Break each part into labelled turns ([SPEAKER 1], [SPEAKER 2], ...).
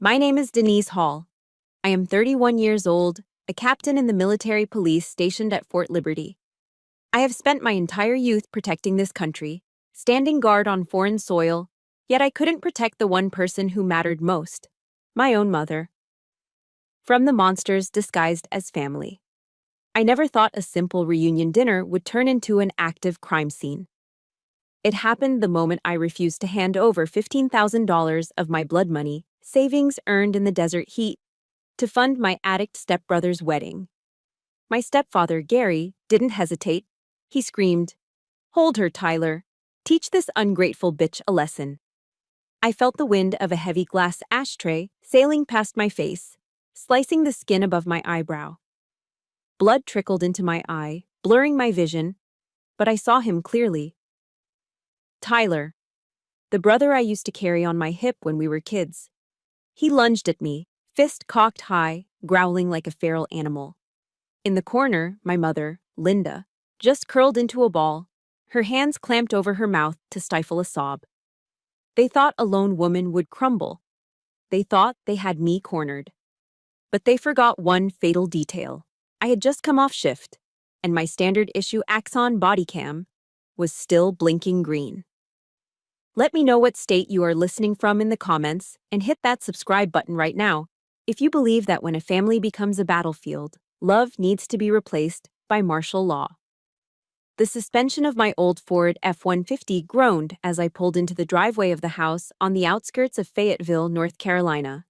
[SPEAKER 1] My name is Denise Hall. I am 31 years old, a captain in the military police stationed at Fort Liberty. I have spent my entire youth protecting this country, standing guard on foreign soil, yet I couldn't protect the one person who mattered most, my own mother. From the monsters disguised as family. I never thought a simple reunion dinner would turn into an active crime scene. It happened the moment I refused to hand over $15,000 of my blood money, savings earned in the desert heat, to fund my addict stepbrother's wedding. My stepfather, Gary, didn't hesitate. He screamed, "Hold her, Tyler. Teach this ungrateful bitch a lesson." I felt the wind of a heavy glass ashtray sailing past my face, slicing the skin above my eyebrow. Blood trickled into my eye, blurring my vision, but I saw him clearly. Tyler, the brother I used to carry on my hip when we were kids. He lunged at me, fist cocked high, growling like a feral animal. In the corner, my mother, Linda, just curled into a ball, her hands clamped over her mouth to stifle a sob. They thought a lone woman would crumble. They thought they had me cornered. But they forgot one fatal detail. I had just come off shift, and my standard issue Axon body cam was still blinking green. Let me know what state you are listening from in the comments and hit that subscribe button right now if you believe that when a family becomes a battlefield, love needs to be replaced by martial law. The suspension of my old Ford F-150 groaned as I pulled into the driveway of the house on the outskirts of Fayetteville, North Carolina.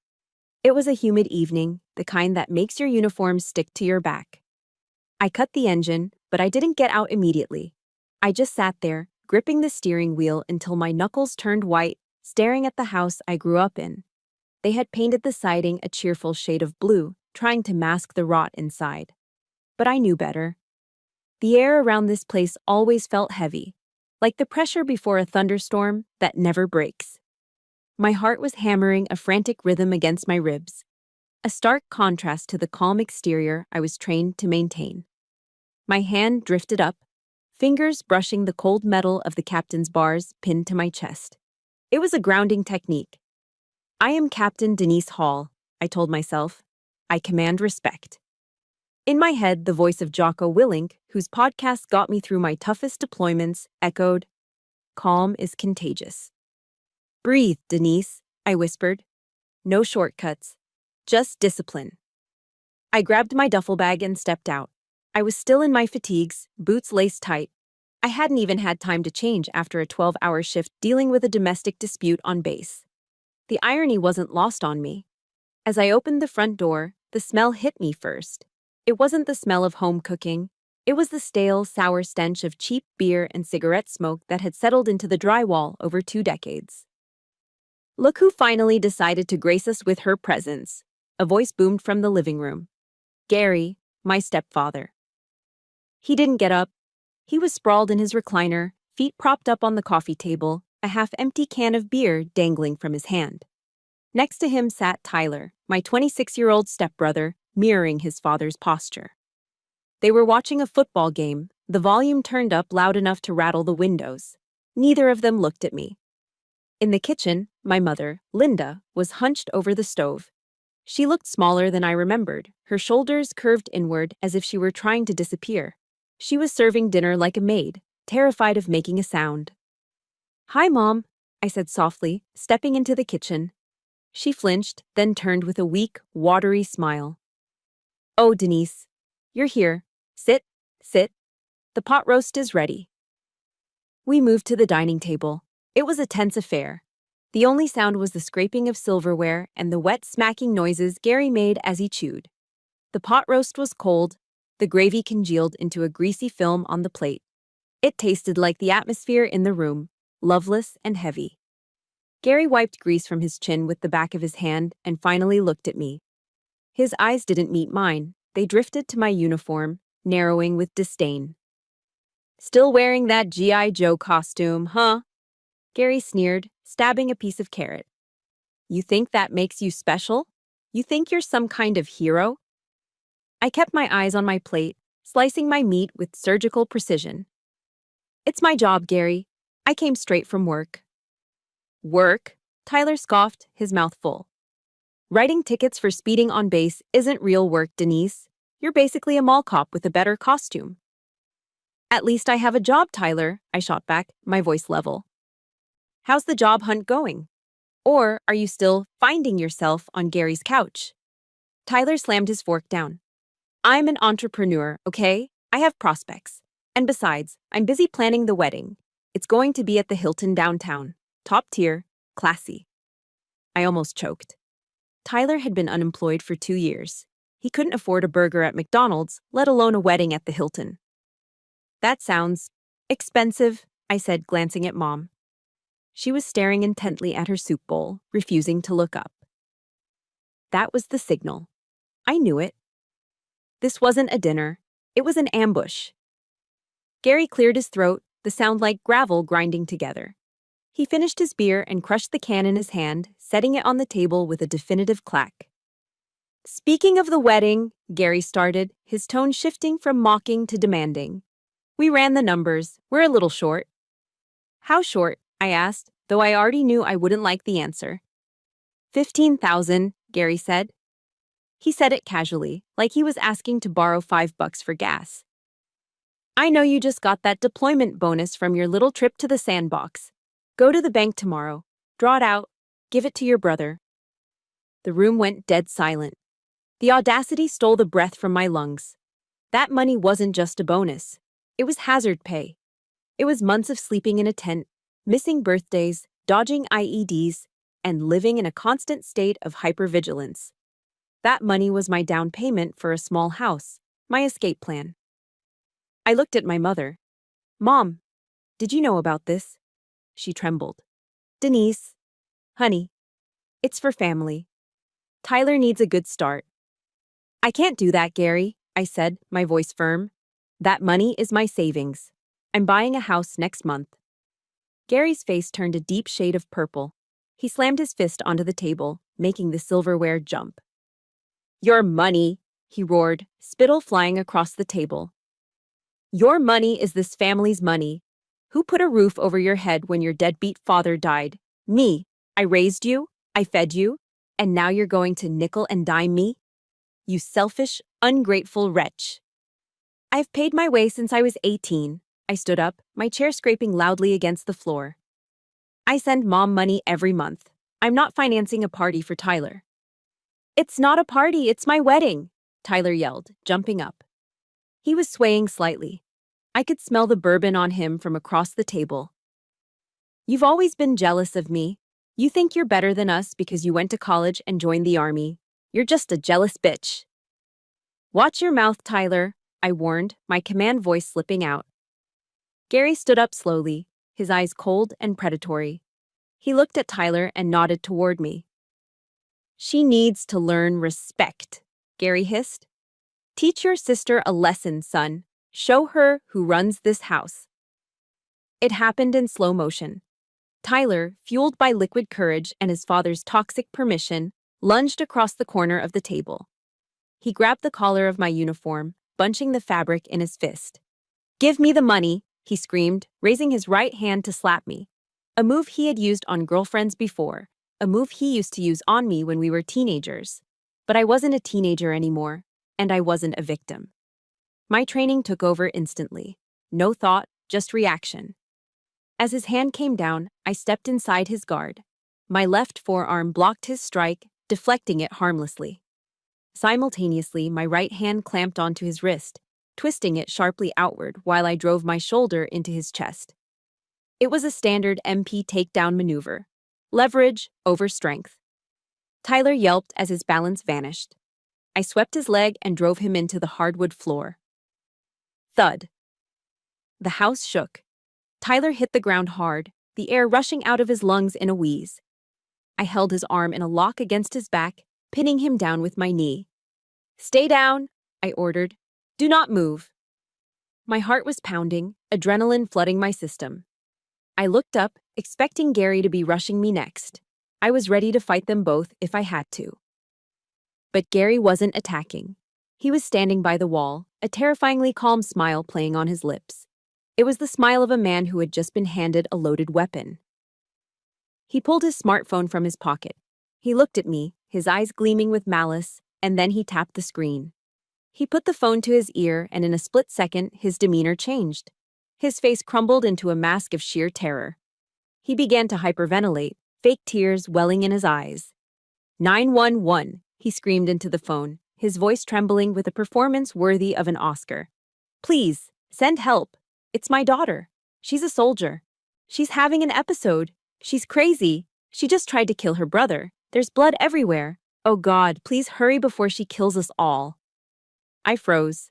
[SPEAKER 1] It was a humid evening, the kind that makes your uniform stick to your back. I cut the engine, but I didn't get out immediately. I just sat there, gripping the steering wheel until my knuckles turned white, staring at the house I grew up in. They had painted the siding a cheerful shade of blue, trying to mask the rot inside. But I knew better. The air around this place always felt heavy, like the pressure before a thunderstorm that never breaks. My heart was hammering a frantic rhythm against my ribs, a stark contrast to the calm exterior I was trained to maintain. My hand drifted up, fingers brushing the cold metal of the captain's bars pinned to my chest. It was a grounding technique. I am Captain Denise Hall, I told myself. I command respect. In my head, the voice of Jocko Willink, whose podcast got me through my toughest deployments, echoed, "Calm is contagious." "Breathe, Denise," I whispered. "No shortcuts. Just discipline." I grabbed my duffel bag and stepped out. I was still in my fatigues, boots laced tight. I hadn't even had time to change after a 12-hour shift dealing with a domestic dispute on base. The irony wasn't lost on me. As I opened the front door, the smell hit me first. It wasn't the smell of home cooking. It was the stale, sour stench of cheap beer and cigarette smoke that had settled into the drywall over 2 decades. "Look who finally decided to grace us with her presence," a voice boomed from the living room. Gary, my stepfather. He didn't get up. He was sprawled in his recliner, feet propped up on the coffee table, a half-empty can of beer dangling from his hand. Next to him sat Tyler, my 26-year-old stepbrother, mirroring his father's posture. They were watching a football game, the volume turned up loud enough to rattle the windows. Neither of them looked at me. In the kitchen, my mother, Linda, was hunched over the stove. She looked smaller than I remembered, her shoulders curved inward as if she were trying to disappear. She was serving dinner like a maid, terrified of making a sound. "Hi, Mom," I said softly, stepping into the kitchen. She flinched, then turned with a weak, watery smile. "Oh, Denise, you're here. Sit, sit. The pot roast is ready." We moved to the dining table. It was a tense affair. The only sound was the scraping of silverware and the wet smacking noises Gary made as he chewed. The pot roast was cold, the gravy congealed into a greasy film on the plate. It tasted like the atmosphere in the room, loveless and heavy. Gary wiped grease from his chin with the back of his hand and finally looked at me. His eyes didn't meet mine. They drifted to my uniform, narrowing with disdain. "Still wearing that G.I. Joe costume, huh?" Gary sneered, stabbing a piece of carrot. "You think that makes you special? You think you're some kind of hero?" I kept my eyes on my plate, slicing my meat with surgical precision. "It's my job, Gary. I came straight from work." "Work?" Tyler scoffed, his mouth full. Writing tickets for speeding on base isn't real work, Denise. You're basically a mall cop with a better costume. At least I have a job, Tyler, I shot back, my voice level. How's the job hunt going? Or are you still finding yourself on Gary's couch? Tyler slammed his fork down. I'm an entrepreneur, okay? I have prospects. And besides, I'm busy planning the wedding. It's going to be at the Hilton downtown. Top tier, classy. I almost choked. Tyler had been unemployed for 2 years. He couldn't afford a burger at McDonald's, let alone a wedding at the Hilton. That sounds expensive, I said, glancing at Mom. She was staring intently at her soup bowl, refusing to look up. That was the signal. I knew it. This wasn't a dinner. It was an ambush. Gary cleared his throat, the sound like gravel grinding together. He finished his beer and crushed the can in his hand, setting it on the table with a definitive clack. Speaking of the wedding, Gary started, his tone shifting from mocking to demanding. We ran the numbers. We're a little short. How short? I asked, though I already knew I wouldn't like the answer. 15,000, Gary said. He said it casually, like he was asking to borrow $5 for gas. I know you just got that deployment bonus from your little trip to the sandbox. Go to the bank tomorrow, draw it out, give it to your brother. The room went dead silent. The audacity stole the breath from my lungs. That money wasn't just a bonus. It was hazard pay. It was months of sleeping in a tent, missing birthdays, dodging IEDs, and living in a constant state of hypervigilance. That money was my down payment for a small house, my escape plan. I looked at my mother. Mom, did you know about this? She trembled. Denise, honey, it's for family. Tyler needs a good start. I can't do that, Gary, I said, my voice firm. That money is my savings. I'm buying a house next month. Gary's face turned a deep shade of purple. He slammed his fist onto the table, making the silverware jump. Your money, he roared, spittle flying across the table. Your money is this family's money. Who put a roof over your head when your deadbeat father died? Me. I raised you, I fed you, and now you're going to nickel and dime me? You selfish, ungrateful wretch. I've paid my way since I was 18. I stood up, my chair scraping loudly against the floor. I send Mom money every month. I'm not financing a party for Tyler. It's not a party, it's my wedding, Tyler yelled, jumping up. He was swaying slightly. I could smell the bourbon on him from across the table. You've always been jealous of me. You think you're better than us because you went to college and joined the army. You're just a jealous bitch. Watch your mouth, Tyler, I warned, my command voice slipping out. Gary stood up slowly, his eyes cold and predatory. He looked at Tyler and nodded toward me. She needs to learn respect, Gary hissed. Teach your sister a lesson, son. Show her who runs this house. It happened in slow motion. Tyler, fueled by liquid courage and his father's toxic permission, lunged across the corner of the table. He grabbed the collar of my uniform, bunching the fabric in his fist. Give me the money, he screamed, raising his right hand to slap me. A move he had used on girlfriends before, a move he used to use on me when we were teenagers. But I wasn't a teenager anymore, and I wasn't a victim. My training took over instantly. No thought, just reaction. As his hand came down, I stepped inside his guard. My left forearm blocked his strike, deflecting it harmlessly. Simultaneously, my right hand clamped onto his wrist, twisting it sharply outward while I drove my shoulder into his chest. It was a standard MP takedown maneuver. Leverage over strength. Tyler yelped as his balance vanished. I swept his leg and drove him into the hardwood floor. Thud. The house shook. Tyler hit the ground hard, the air rushing out of his lungs in a wheeze. I held his arm in a lock against his back, pinning him down with my knee. Stay down, I ordered. Do not move. My heart was pounding, adrenaline flooding my system. I looked up, expecting Gary to be rushing me next. I was ready to fight them both if I had to. But Gary wasn't attacking. He was standing by the wall, a terrifyingly calm smile playing on his lips. It was the smile of a man who had just been handed a loaded weapon. He pulled his smartphone from his pocket. He looked at me, his eyes gleaming with malice, and then he tapped the screen. He put the phone to his ear, and in a split second, his demeanor changed. His face crumbled into a mask of sheer terror. He began to hyperventilate, fake tears welling in his eyes. 911, he screamed into the phone, his voice trembling with a performance worthy of an Oscar. Please, send help. It's my daughter. She's a soldier. She's having an episode. She's crazy. She just tried to kill her brother. There's blood everywhere. Oh God, please hurry before she kills us all. I froze.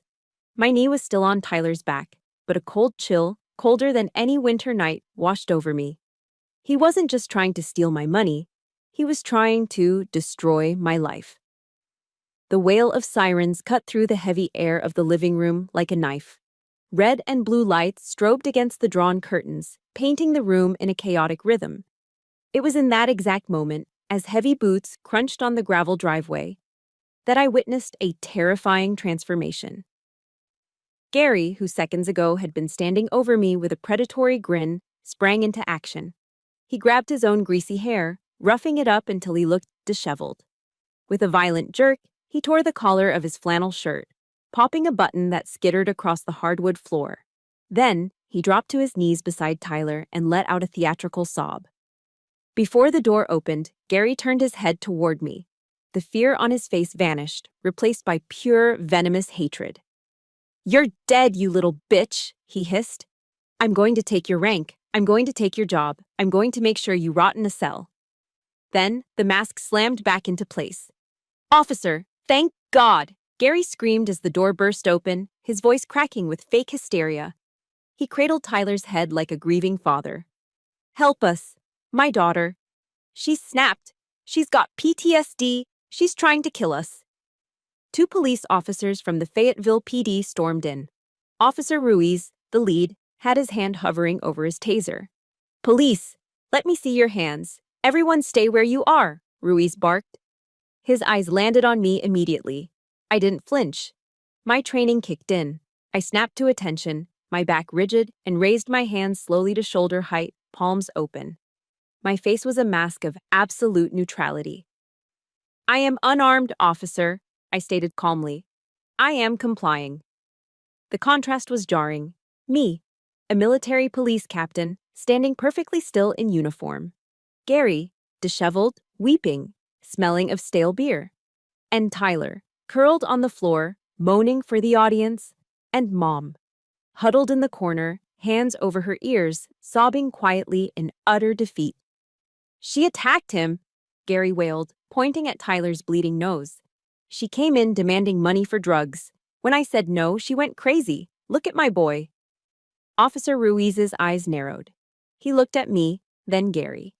[SPEAKER 1] My knee was still on Tyler's back, but a cold chill, colder than any winter night, washed over me. He wasn't just trying to steal my money. He was trying to destroy my life. The wail of sirens cut through the heavy air of the living room like a knife. Red and blue lights strobed against the drawn curtains, painting the room in a chaotic rhythm. It was in that exact moment, as heavy boots crunched on the gravel driveway, that I witnessed a terrifying transformation. Gary, who seconds ago had been standing over me with a predatory grin, sprang into action. He grabbed his own greasy hair, roughing it up until he looked disheveled. With a violent jerk, he tore the collar of his flannel shirt, popping a button that skittered across the hardwood floor. Then, he dropped to his knees beside Tyler and let out a theatrical sob. Before the door opened, Gary turned his head toward me. The fear on his face vanished, replaced by pure, venomous hatred. "You're dead, you little bitch," he hissed. "I'm going to take your rank. I'm going to take your job. I'm going to make sure you rot in a cell." Then, the mask slammed back into place. "Officer, thank God!" Gary screamed as the door burst open, his voice cracking with fake hysteria. He cradled Tyler's head like a grieving father. "Help us. My daughter. She's snapped. She's got PTSD. She's trying to kill us." Two police officers from the Fayetteville PD stormed in. Officer Ruiz, the lead, had his hand hovering over his taser. "Police, let me see your hands. Everyone stay where you are," Ruiz barked. His eyes landed on me immediately. I didn't flinch. My training kicked in. I snapped to attention, my back rigid, and raised my hands slowly to shoulder height, palms open. My face was a mask of absolute neutrality. "I am unarmed, officer," I stated calmly. "I am complying." The contrast was jarring. Me, a military police captain, standing perfectly still in uniform. Gary, disheveled, weeping, smelling of stale beer. And Tyler, curled on the floor, moaning for the audience. And Mom, huddled in the corner, hands over her ears, sobbing quietly in utter defeat. "She attacked him," Gary wailed, pointing at Tyler's bleeding nose. "She came in demanding money for drugs. When I said no, she went crazy. Look at my boy." Officer Ruiz's eyes narrowed. He looked at me, then Gary.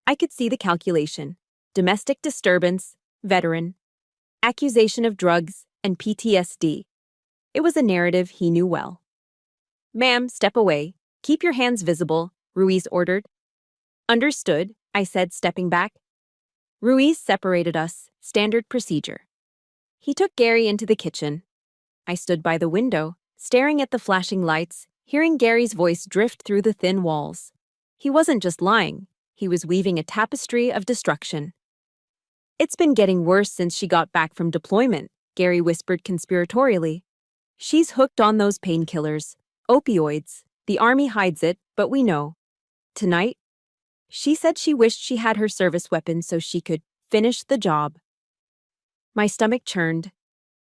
[SPEAKER 1] I could see the calculation. Domestic disturbance, veteran, accusation of drugs, and PTSD. It was a narrative he knew well. "Ma'am, step away. Keep your hands visible," Ruiz ordered. "Understood," I said, stepping back. Ruiz separated us, standard procedure. He took Gary into the kitchen. I stood by the window, staring at the flashing lights, hearing Gary's voice drift through the thin walls. He wasn't just lying. He was weaving a tapestry of destruction. "It's been getting worse since she got back from deployment," Gary whispered conspiratorially. "She's hooked on those painkillers, opioids. The army hides it, but we know. Tonight, she said she wished she had her service weapon so she could finish the job." My stomach churned.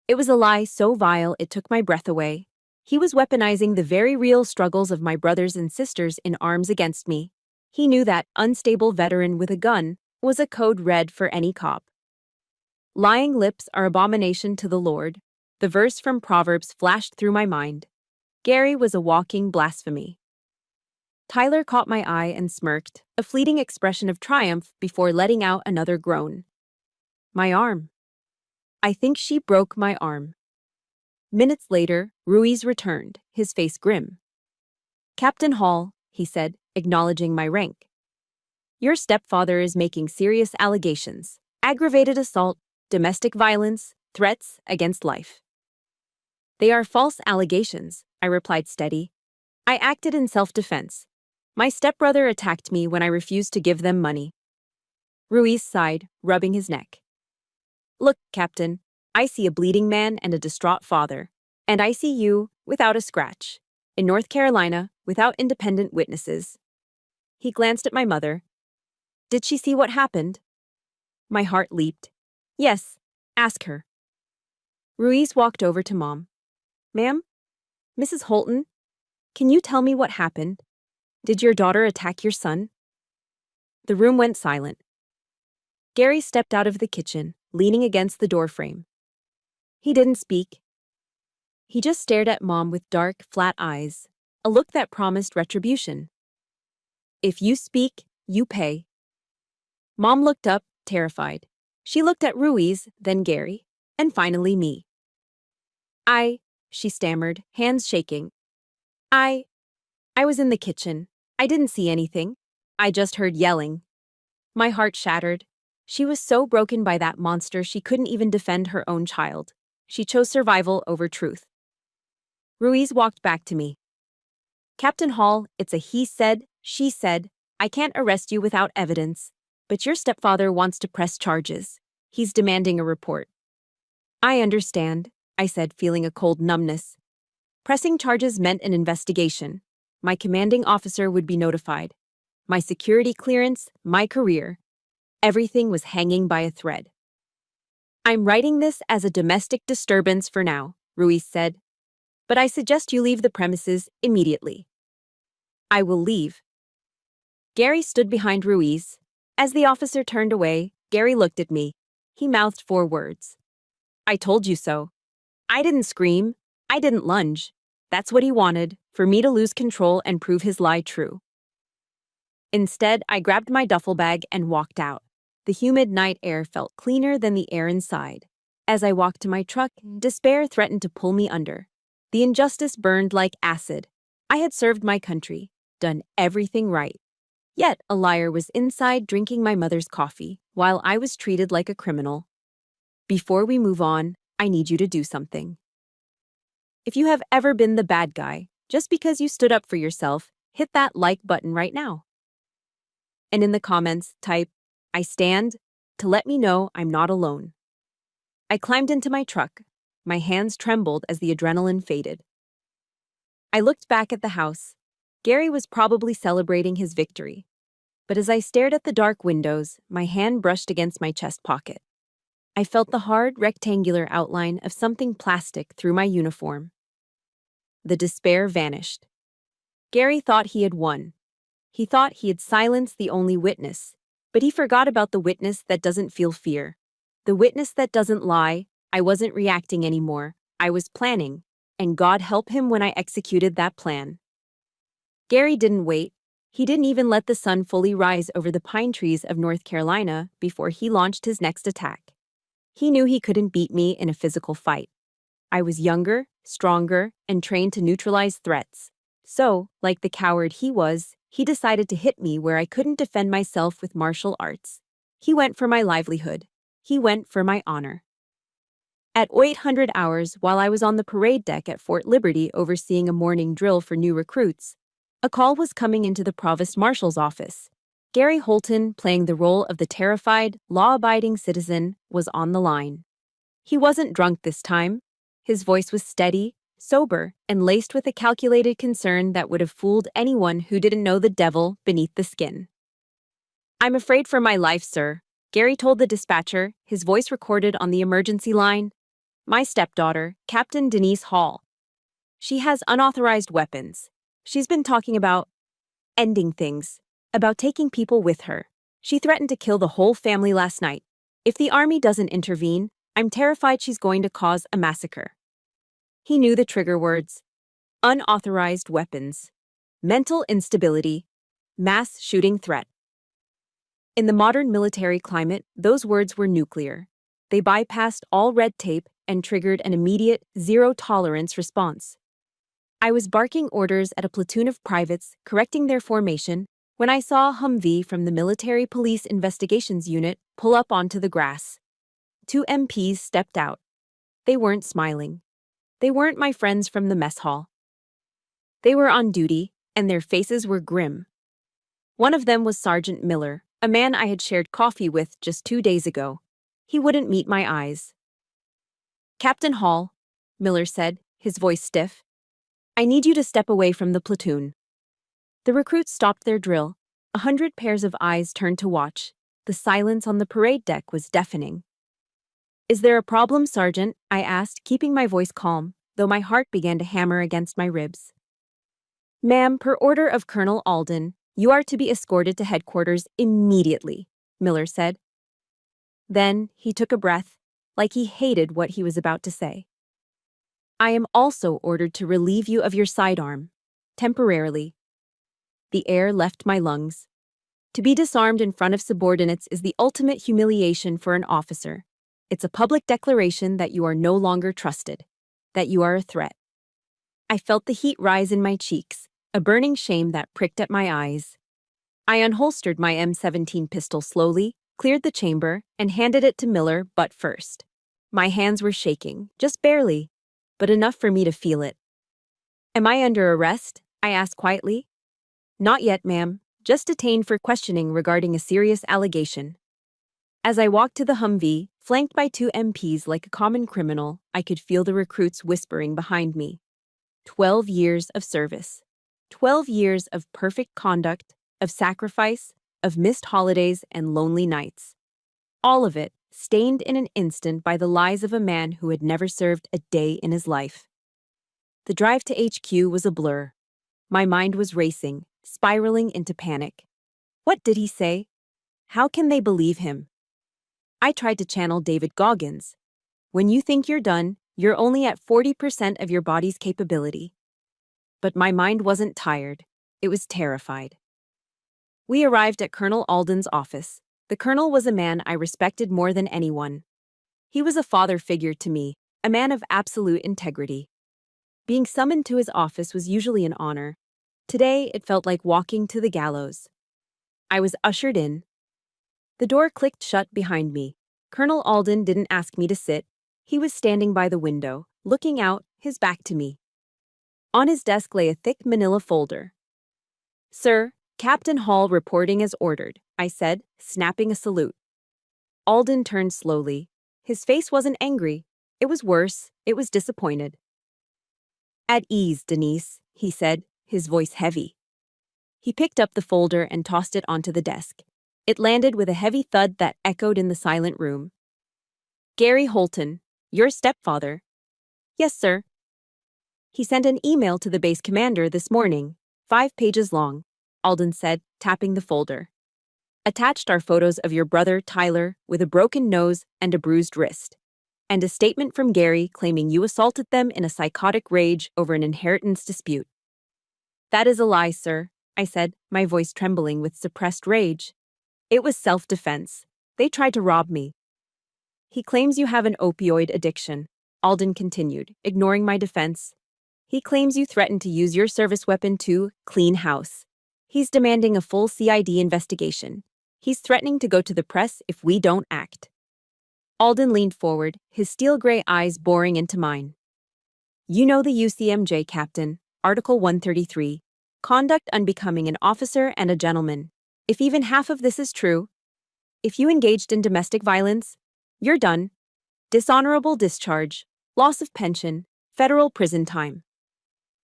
[SPEAKER 1] It was a lie so vile it took my breath away. He was weaponizing the very real struggles of my brothers and sisters in arms against me. He knew that unstable veteran with a gun was a code red for any cop. "Lying lips are abomination to the Lord." The verse from Proverbs flashed through my mind. Gary was a walking blasphemy. Tyler caught my eye and smirked, a fleeting expression of triumph before letting out another groan. "My arm. I think she broke my arm." Minutes later, Ruiz returned, his face grim. "Captain Hall," he said, acknowledging my rank. "Your stepfather is making serious allegations. Aggravated assault, domestic violence, threats against life." "They are false allegations," I replied steady. "I acted in self-defense. My stepbrother attacked me when I refused to give them money." Ruiz sighed, rubbing his neck. Look, Captain, I see a bleeding man and a distraught father. And I see you, without a scratch, in North Carolina, without independent witnesses. He glanced at my mother. Did she see what happened? My heart leaped. Yes, ask her. Ruiz walked over to Mom. Ma'am? Mrs. Holton? Can you tell me what happened? Did your daughter attack your son? The room went silent. Gary stepped out of the kitchen, leaning against the doorframe. He didn't speak. He just stared at Mom with dark, flat eyes, a look that promised retribution. If you speak, you pay. Mom looked up, terrified. She looked at Ruiz, then Gary, and finally me. She stammered, hands shaking. I was in the kitchen. I didn't see anything. I just heard yelling. My heart shattered. She was so broken by that monster she couldn't even defend her own child. She chose survival over truth. Ruiz walked back to me. Captain Hall, it's a he said, she said. I can't arrest you without evidence. But your stepfather wants to press charges. He's demanding a report. I understand, I said, feeling a cold numbness. Pressing charges meant an investigation. My commanding officer would be notified. My security clearance, my career. Everything was hanging by a thread. I'm writing this as a domestic disturbance for now, Ruiz said. But I suggest you leave the premises immediately. I will leave. Gary stood behind Ruiz. As the officer turned away, Gary looked at me. He mouthed 4 words. I told you so. I didn't scream. I didn't lunge. That's what he wanted, for me to lose control and prove his lie true. Instead, I grabbed my duffel bag and walked out. The humid night air felt cleaner than the air inside. As I walked to my truck, despair threatened to pull me under. The injustice burned like acid. I had served my country, done everything right. Yet a liar was inside drinking my mother's coffee, while I was treated like a criminal. Before we move on, I need you to do something. If you have ever been the bad guy, just because you stood up for yourself, hit that like button right now. And in the comments, type, I stand, to let me know I'm not alone. I climbed into my truck. My hands trembled as the adrenaline faded. I looked back at the house. Gary was probably celebrating his victory. But as I stared at the dark windows, my hand brushed against my chest pocket. I felt the hard, rectangular outline of something plastic through my uniform. The despair vanished. Gary thought he had won. He thought he had silenced the only witness, but he forgot about the witness that doesn't feel fear. The witness that doesn't lie. I wasn't reacting anymore. I was planning, and God help him when I executed that plan. Gary didn't wait. He didn't even let the sun fully rise over the pine trees of North Carolina before he launched his next attack. He knew he couldn't beat me in a physical fight. I was younger, stronger, and trained to neutralize threats. So, like the coward he was, he decided to hit me where I couldn't defend myself with martial arts. He went for my livelihood. He went for my honor. At 800 hours, while I was on the parade deck at Fort Liberty overseeing a morning drill for new recruits, a call was coming into the Provost Marshal's office. Gary Holton, playing the role of the terrified, law-abiding citizen, was on the line. He wasn't drunk this time. His voice was steady, sober, and laced with a calculated concern that would have fooled anyone who didn't know the devil beneath the skin. I'm afraid for my life, sir, Gary told the dispatcher, his voice recorded on the emergency line. My stepdaughter, Captain Denise Hall. She has unauthorized weapons. She's been talking about ending things, about taking people with her. She threatened to kill the whole family last night. If the army doesn't intervene, I'm terrified she's going to cause a massacre. He knew the trigger words: unauthorized weapons, mental instability, mass shooting threat. In the modern military climate, those words were nuclear. They bypassed all red tape and triggered an immediate, zero-tolerance response. I was barking orders at a platoon of privates correcting their formation when I saw a Humvee from the Military Police Investigations Unit pull up onto the grass. 2 MPs stepped out. They weren't smiling. They weren't my friends from the mess hall. They were on duty, and their faces were grim. One of them was Sergeant Miller, A man I had shared coffee with just 2 days ago. He wouldn't meet my eyes. Captain Hall, Miller said, his voice stiff. I need you to step away from the platoon. The recruits stopped their drill. 100 pairs of eyes turned to watch. The silence on the parade deck was deafening. Is there a problem, Sergeant? I asked, keeping my voice calm, though my heart began to hammer against my ribs. Ma'am, per order of Colonel Alden, you are to be escorted to headquarters immediately, Miller said. Then he took a breath, like he hated what he was about to say. I am also ordered to relieve you of your sidearm, temporarily. The air left my lungs. To be disarmed in front of subordinates is the ultimate humiliation for an officer. It's a public declaration that you are no longer trusted, that you are a threat. I felt the heat rise in my cheeks, a burning shame that pricked at my eyes. I unholstered my M17 pistol slowly, cleared the chamber, and handed it to Miller butt first. My hands were shaking, just barely, but enough for me to feel it. Am I under arrest? I asked quietly. Not yet, ma'am, just detained for questioning regarding a serious allegation. As I walked to the Humvee, flanked by 2 MPs like a common criminal, I could feel the recruits whispering behind me. 12 years of service. 12 years of perfect conduct, of sacrifice, of missed holidays and lonely nights. All of it stained in an instant by the lies of a man who had never served a day in his life. The drive to HQ was a blur. My mind was racing, spiraling into panic. What did he say? How can they believe him? I tried to channel David Goggins. When you think you're done, you're only at 40% of your body's capability. But my mind wasn't tired. It was terrified. We arrived at Colonel Alden's office. The colonel was a man I respected more than anyone. He was a father figure to me, a man of absolute integrity. Being summoned to his office was usually an honor. Today, it felt like walking to the gallows. I was ushered in. The door clicked shut behind me. Colonel Alden didn't ask me to sit. He was standing by the window, looking out, his back to me. On his desk lay a thick manila folder. Sir, Captain Hall reporting as ordered, I said, snapping a salute. Alden turned slowly. His face wasn't angry. It was worse. It was disappointed. At ease, Denise, he said, his voice heavy. He picked up the folder and tossed it onto the desk. It landed with a heavy thud that echoed in the silent room. Gary Holton, your stepfather. Yes, sir. He sent an email to the base commander this morning, 5 pages long, Alden said, tapping the folder. Attached are photos of your brother, Tyler, with a broken nose and a bruised wrist, and a statement from Gary claiming you assaulted them in a psychotic rage over an inheritance dispute. That is a lie, sir, I said, my voice trembling with suppressed rage. It was self-defense. They tried to rob me. He claims you have an opioid addiction, Alden continued, ignoring my defense. He claims you threatened to use your service weapon to clean house. He's demanding a full CID investigation. He's threatening to go to the press if we don't act. Alden leaned forward, his steel-gray eyes boring into mine. You know the UCMJ, Captain, Article 133, conduct unbecoming an officer and a gentleman. If even half of this is true, if you engaged in domestic violence, you're done. Dishonorable discharge, loss of pension, federal prison time.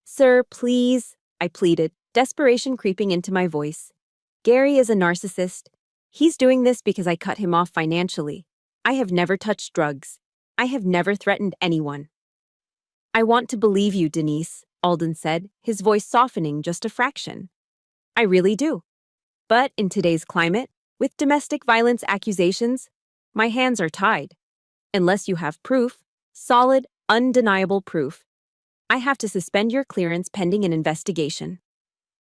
[SPEAKER 1] Sir, please, I pleaded, desperation creeping into my voice. Gary is a narcissist. He's doing this because I cut him off financially. I have never touched drugs. I have never threatened anyone. I want to believe you, Denise, Alden said, his voice softening just a fraction. I really do. But in today's climate, with domestic violence accusations, my hands are tied. Unless you have proof, solid, undeniable proof, I have to suspend your clearance pending an investigation.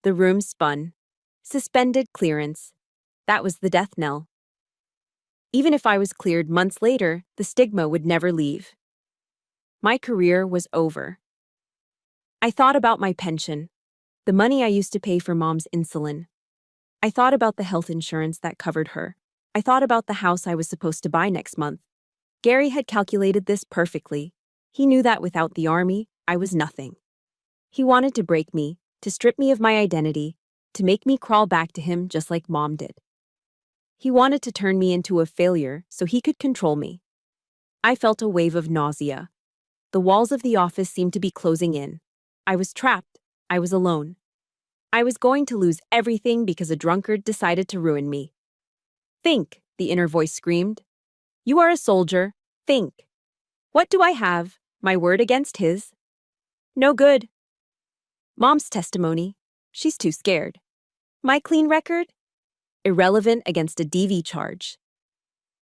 [SPEAKER 1] The room spun. Suspended clearance. That was the death knell. Even if I was cleared months later, the stigma would never leave. My career was over. I thought about my pension, the money I used to pay for Mom's insulin. I thought about the health insurance that covered her. I thought about the house I was supposed to buy next month. Gary had calculated this perfectly. He knew that without the army, I was nothing. He wanted to break me, to strip me of my identity, to make me crawl back to him just like Mom did. He wanted to turn me into a failure so he could control me. I felt a wave of nausea. The walls of the office seemed to be closing in. I was trapped. I was alone. I was going to lose everything because a drunkard decided to ruin me. Think, the inner voice screamed. You are a soldier. Think. What do I have? My word against his? No good. Mom's testimony. She's too scared. My clean record? Irrelevant against a DV charge.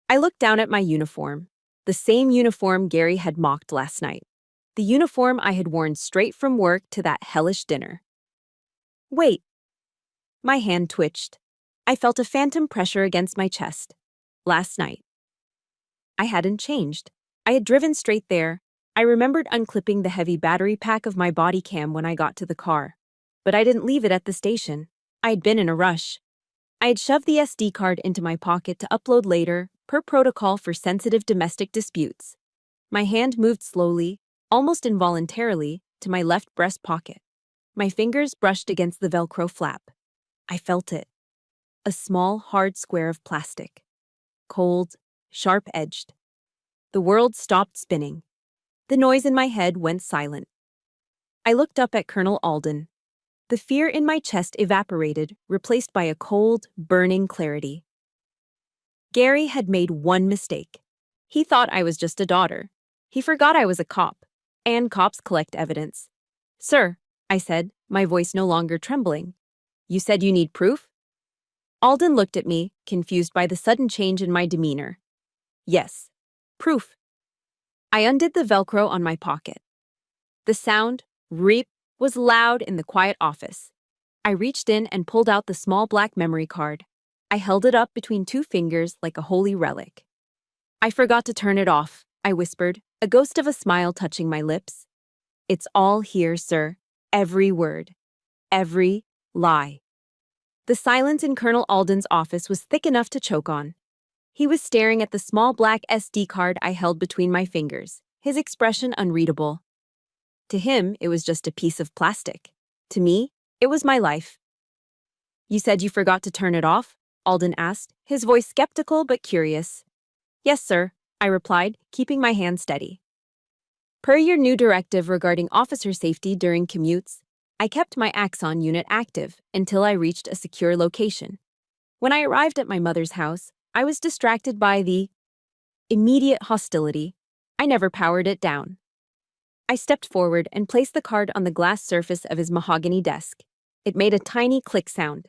[SPEAKER 1] I looked down at my uniform. The same uniform Gary had mocked last night. The uniform I had worn straight from work to that hellish dinner. Wait. My hand twitched. I felt a phantom pressure against my chest. Last night. I hadn't changed. I had driven straight there. I remembered unclipping the heavy battery pack of my body cam when I got to the car. But I didn't leave it at the station. I had been in a rush. I had shoved the SD card into my pocket to upload later, per protocol for sensitive domestic disputes. My hand moved slowly, almost involuntarily, to my left breast pocket. My fingers brushed against the Velcro flap. I felt it. A small, hard square of plastic. Cold, sharp-edged. The world stopped spinning. The noise in my head went silent. I looked up at Colonel Alden. The fear in my chest evaporated, replaced by a cold, burning clarity. Gary had made one mistake. He thought I was just a daughter. He forgot I was a cop, and cops collect evidence. Sir, I said, my voice no longer trembling. You said you need proof? Alden looked at me, confused by the sudden change in my demeanor. Yes, proof. I undid the Velcro on my pocket. The sound, reap, was loud in the quiet office. I reached in and pulled out the small black memory card. I held it up between two fingers like a holy relic. I forgot to turn it off, I whispered, a ghost of a smile touching my lips. It's all here, sir. Every word. Every lie. The silence in Colonel Alden's office was thick enough to choke on. He was staring at the small black SD card I held between my fingers, his expression unreadable. To him, it was just a piece of plastic. To me, it was my life. You said you forgot to turn it off? Alden asked, his voice skeptical but curious. Yes, sir, I replied, keeping my hand steady. Per your new directive regarding officer safety during commutes, I kept my Axon unit active until I reached a secure location. When I arrived at my mother's house, I was distracted by the immediate hostility. I never powered it down. I stepped forward and placed the card on the glass surface of his mahogany desk. It made a tiny click sound.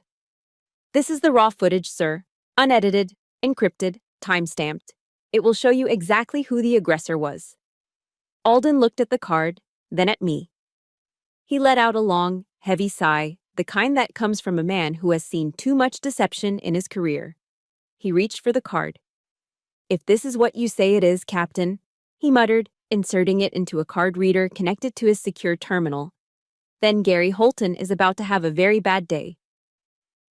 [SPEAKER 1] This is the raw footage, sir. Unedited, encrypted, time-stamped. It will show you exactly who the aggressor was. Alden looked at the card, then at me. He let out a long, heavy sigh, the kind that comes from a man who has seen too much deception in his career. He reached for the card. If this is what you say it is, Captain, he muttered, inserting it into a card reader connected to his secure terminal. Then Gary Holton is about to have a very bad day.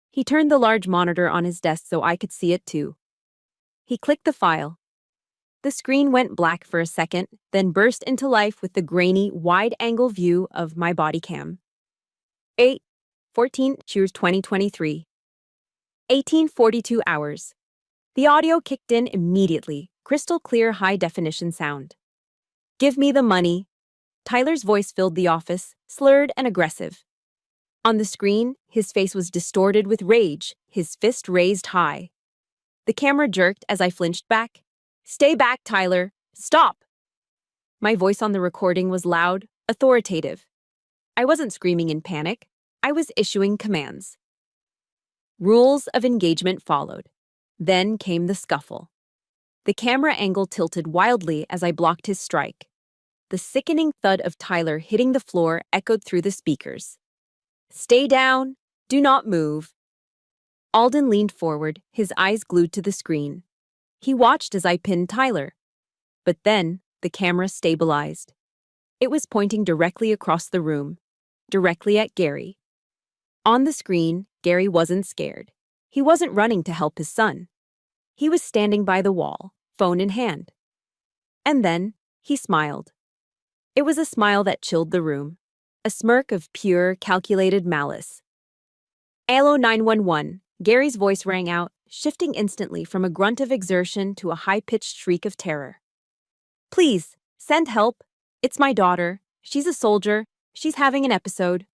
[SPEAKER 1] He turned the large monitor on his desk so I could see it too. He clicked the file. The screen went black for a second, then burst into life with the grainy, wide-angle view of my body cam. 8/14 2023. 18:42 hours. The audio kicked in immediately, crystal clear high-definition sound. Give me the money. Tyler's voice filled the office, slurred and aggressive. On the screen, his face was distorted with rage, his fist raised high. The camera jerked as I flinched back. Stay back, Tyler. Stop! My voice on the recording was loud, authoritative. I wasn't screaming in panic. I was issuing commands. Rules of engagement followed. Then came the scuffle. The camera angle tilted wildly as I blocked his strike. The sickening thud of Tyler hitting the floor echoed through the speakers. Stay down. Do not move. Alden leaned forward, his eyes glued to the screen. He watched as I pinned Tyler. But then, the camera stabilized. It was pointing directly across the room, directly at Gary. On the screen, Gary wasn't scared. He wasn't running to help his son. He was standing by the wall, phone in hand. And then, he smiled. It was a smile that chilled the room, a smirk of pure, calculated malice. Allo 911, Gary's voice rang out, shifting instantly from a grunt of exertion to a high-pitched shriek of terror. "Please, send help. It's my daughter. She's a soldier. She's having an episode."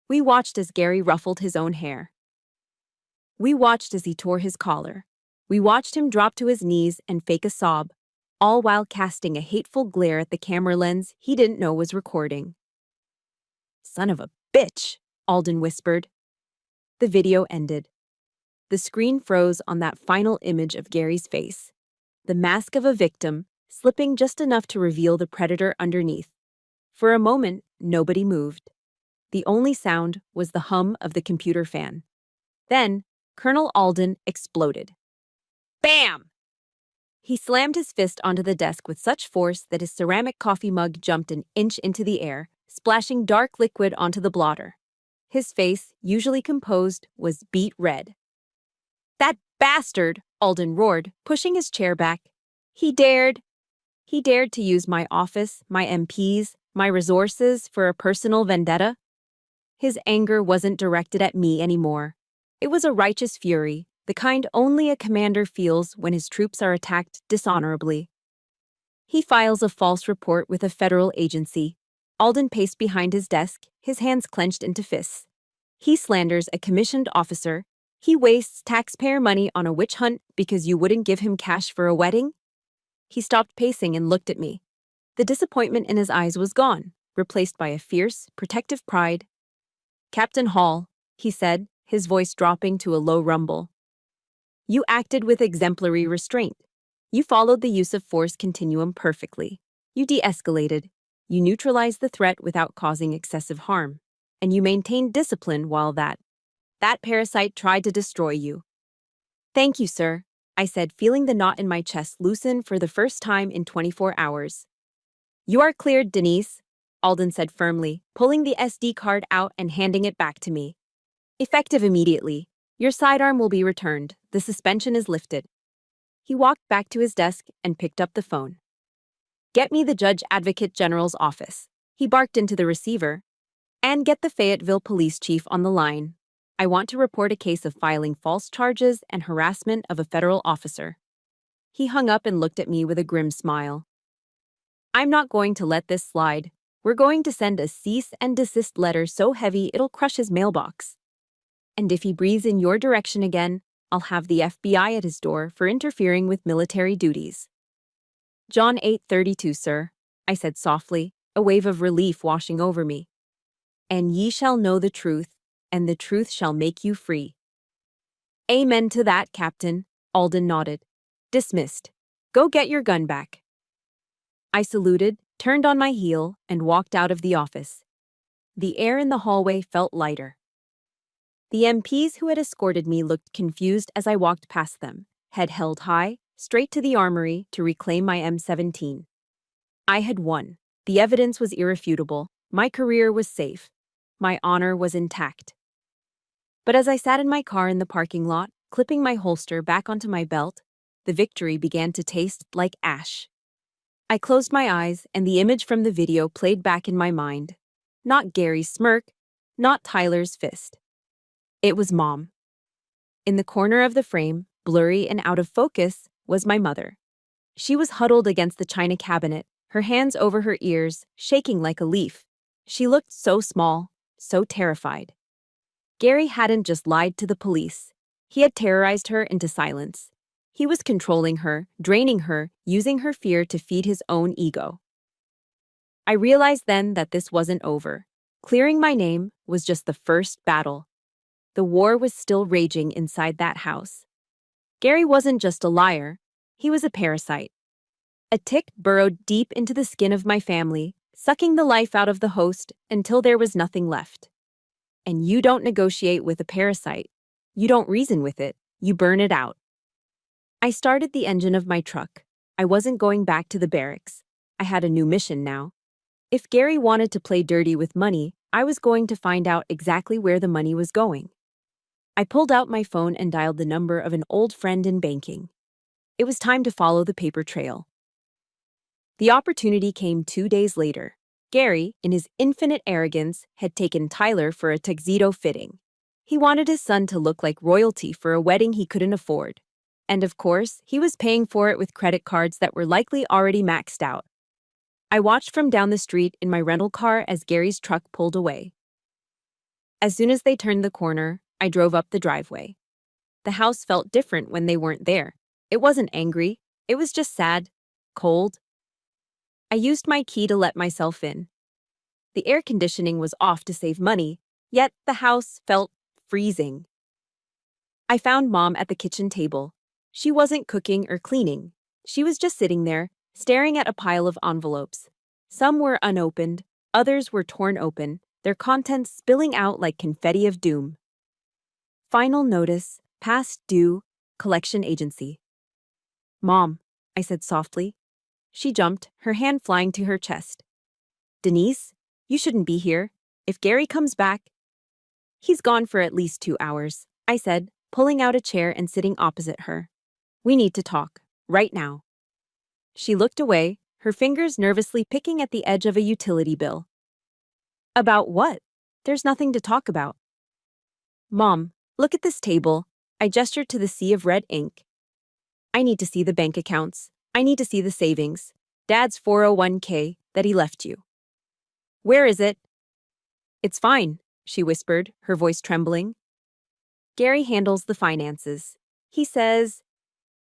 [SPEAKER 1] We watched as Gary ruffled his own hair. We watched as he tore his collar. We watched him drop to his knees and fake a sob, all while casting a hateful glare at the camera lens he didn't know was recording. "Son of a bitch," Alden whispered. The video ended. The screen froze on that final image of Gary's face, the mask of a victim, slipping just enough to reveal the predator underneath. For a moment, nobody moved. The only sound was the hum of the computer fan. Then, Colonel Alden exploded. Bam! He slammed his fist onto the desk with such force that his ceramic coffee mug jumped an inch into the air, splashing dark liquid onto the blotter. His face, usually composed, was beet red. "That bastard!" Alden roared, pushing his chair back. He dared to use my office, my MPs, my resources for a personal vendetta." His anger wasn't directed at me anymore. It was a righteous fury, the kind only a commander feels when his troops are attacked dishonorably. He files a false report with a federal agency. Alden paced behind his desk, his hands clenched into fists. He slanders a commissioned officer. He wastes taxpayer money on a witch hunt because you wouldn't give him cash for a wedding. He stopped pacing and looked at me. The disappointment in his eyes was gone, replaced by a fierce, protective pride. "Captain Hall," he said, his voice dropping to a low rumble. "You acted with exemplary restraint. You followed the use of force continuum perfectly. You de-escalated. You neutralized the threat without causing excessive harm. And you maintained discipline while that parasite tried to destroy you." "Thank you, sir," I said, feeling the knot in my chest loosen for the first time in 24 hours. "You are cleared, Denise," Alden said firmly, pulling the SD card out and handing it back to me. "Effective immediately. Your sidearm will be returned. The suspension is lifted." He walked back to his desk and picked up the phone. "Get me the Judge Advocate General's office," he barked into the receiver. "And get the Fayetteville police chief on the line. I want to report a case of filing false charges and harassment of a federal officer." He hung up and looked at me with a grim smile. "I'm not going to let this slide. We're going to send a cease and desist letter so heavy it'll crush his mailbox. And if he breathes in your direction again, I'll have the FBI at his door for interfering with military duties." "John 8:32, sir," I said softly, a wave of relief washing over me. "And ye shall know the truth, and the truth shall make you free." "Amen to that, Captain," Alden nodded. "Dismissed. Go get your gun back." I saluted, turned on my heel, and walked out of the office. The air in the hallway felt lighter. The MPs who had escorted me looked confused as I walked past them, head held high, straight to the armory to reclaim my M17. I had won. The evidence was irrefutable. My career was safe. My honor was intact. But as I sat in my car in the parking lot, clipping my holster back onto my belt, the victory began to taste like ash. I closed my eyes, and the image from the video played back in my mind. Not Gary's smirk, not Tyler's fist. It was Mom. In the corner of the frame, blurry and out of focus, was my mother. She was huddled against the china cabinet, her hands over her ears, shaking like a leaf. She looked so small, so terrified. Gary hadn't just lied to the police. He had terrorized her into silence. He was controlling her, draining her, using her fear to feed his own ego. I realized then that this wasn't over. Clearing my name was just the first battle. The war was still raging inside that house. Gary wasn't just a liar. He was a parasite. A tick burrowed deep into the skin of my family, sucking the life out of the host until there was nothing left. And you don't negotiate with a parasite. You don't reason with it. You burn it out. I started the engine of my truck. I wasn't going back to the barracks. I had a new mission now. If Gary wanted to play dirty with money, I was going to find out exactly where the money was going. I pulled out my phone and dialed the number of an old friend in banking. It was time to follow the paper trail. The opportunity came 2 days later. Gary, in his infinite arrogance, had taken Tyler for a tuxedo fitting. He wanted his son to look like royalty for a wedding he couldn't afford. And of course, he was paying for it with credit cards that were likely already maxed out. I watched from down the street in my rental car as Gary's truck pulled away. As soon as they turned the corner, I drove up the driveway. The house felt different when they weren't there. It wasn't angry. It was just sad, cold. I used my key to let myself in. The air conditioning was off to save money, yet the house felt freezing. I found Mom at the kitchen table. She wasn't cooking or cleaning. She was just sitting there, staring at a pile of envelopes. Some were unopened, others were torn open, their contents spilling out like confetti of doom. Final notice, past due, collection agency. Mom, I said softly. She jumped, her hand flying to her chest. Denise, you shouldn't be here. If Gary comes back... He's gone for at least 2 hours, I said, pulling out a chair and sitting opposite her. We need to talk, right now. She looked away, her fingers nervously picking at the edge of a utility bill. About what? There's nothing to talk about. Mom, look at this table. I gestured to the sea of red ink. I need to see the bank accounts. I need to see the savings. Dad's 401k that he left you. Where is it? It's fine, she whispered, her voice trembling. Gary handles the finances. He says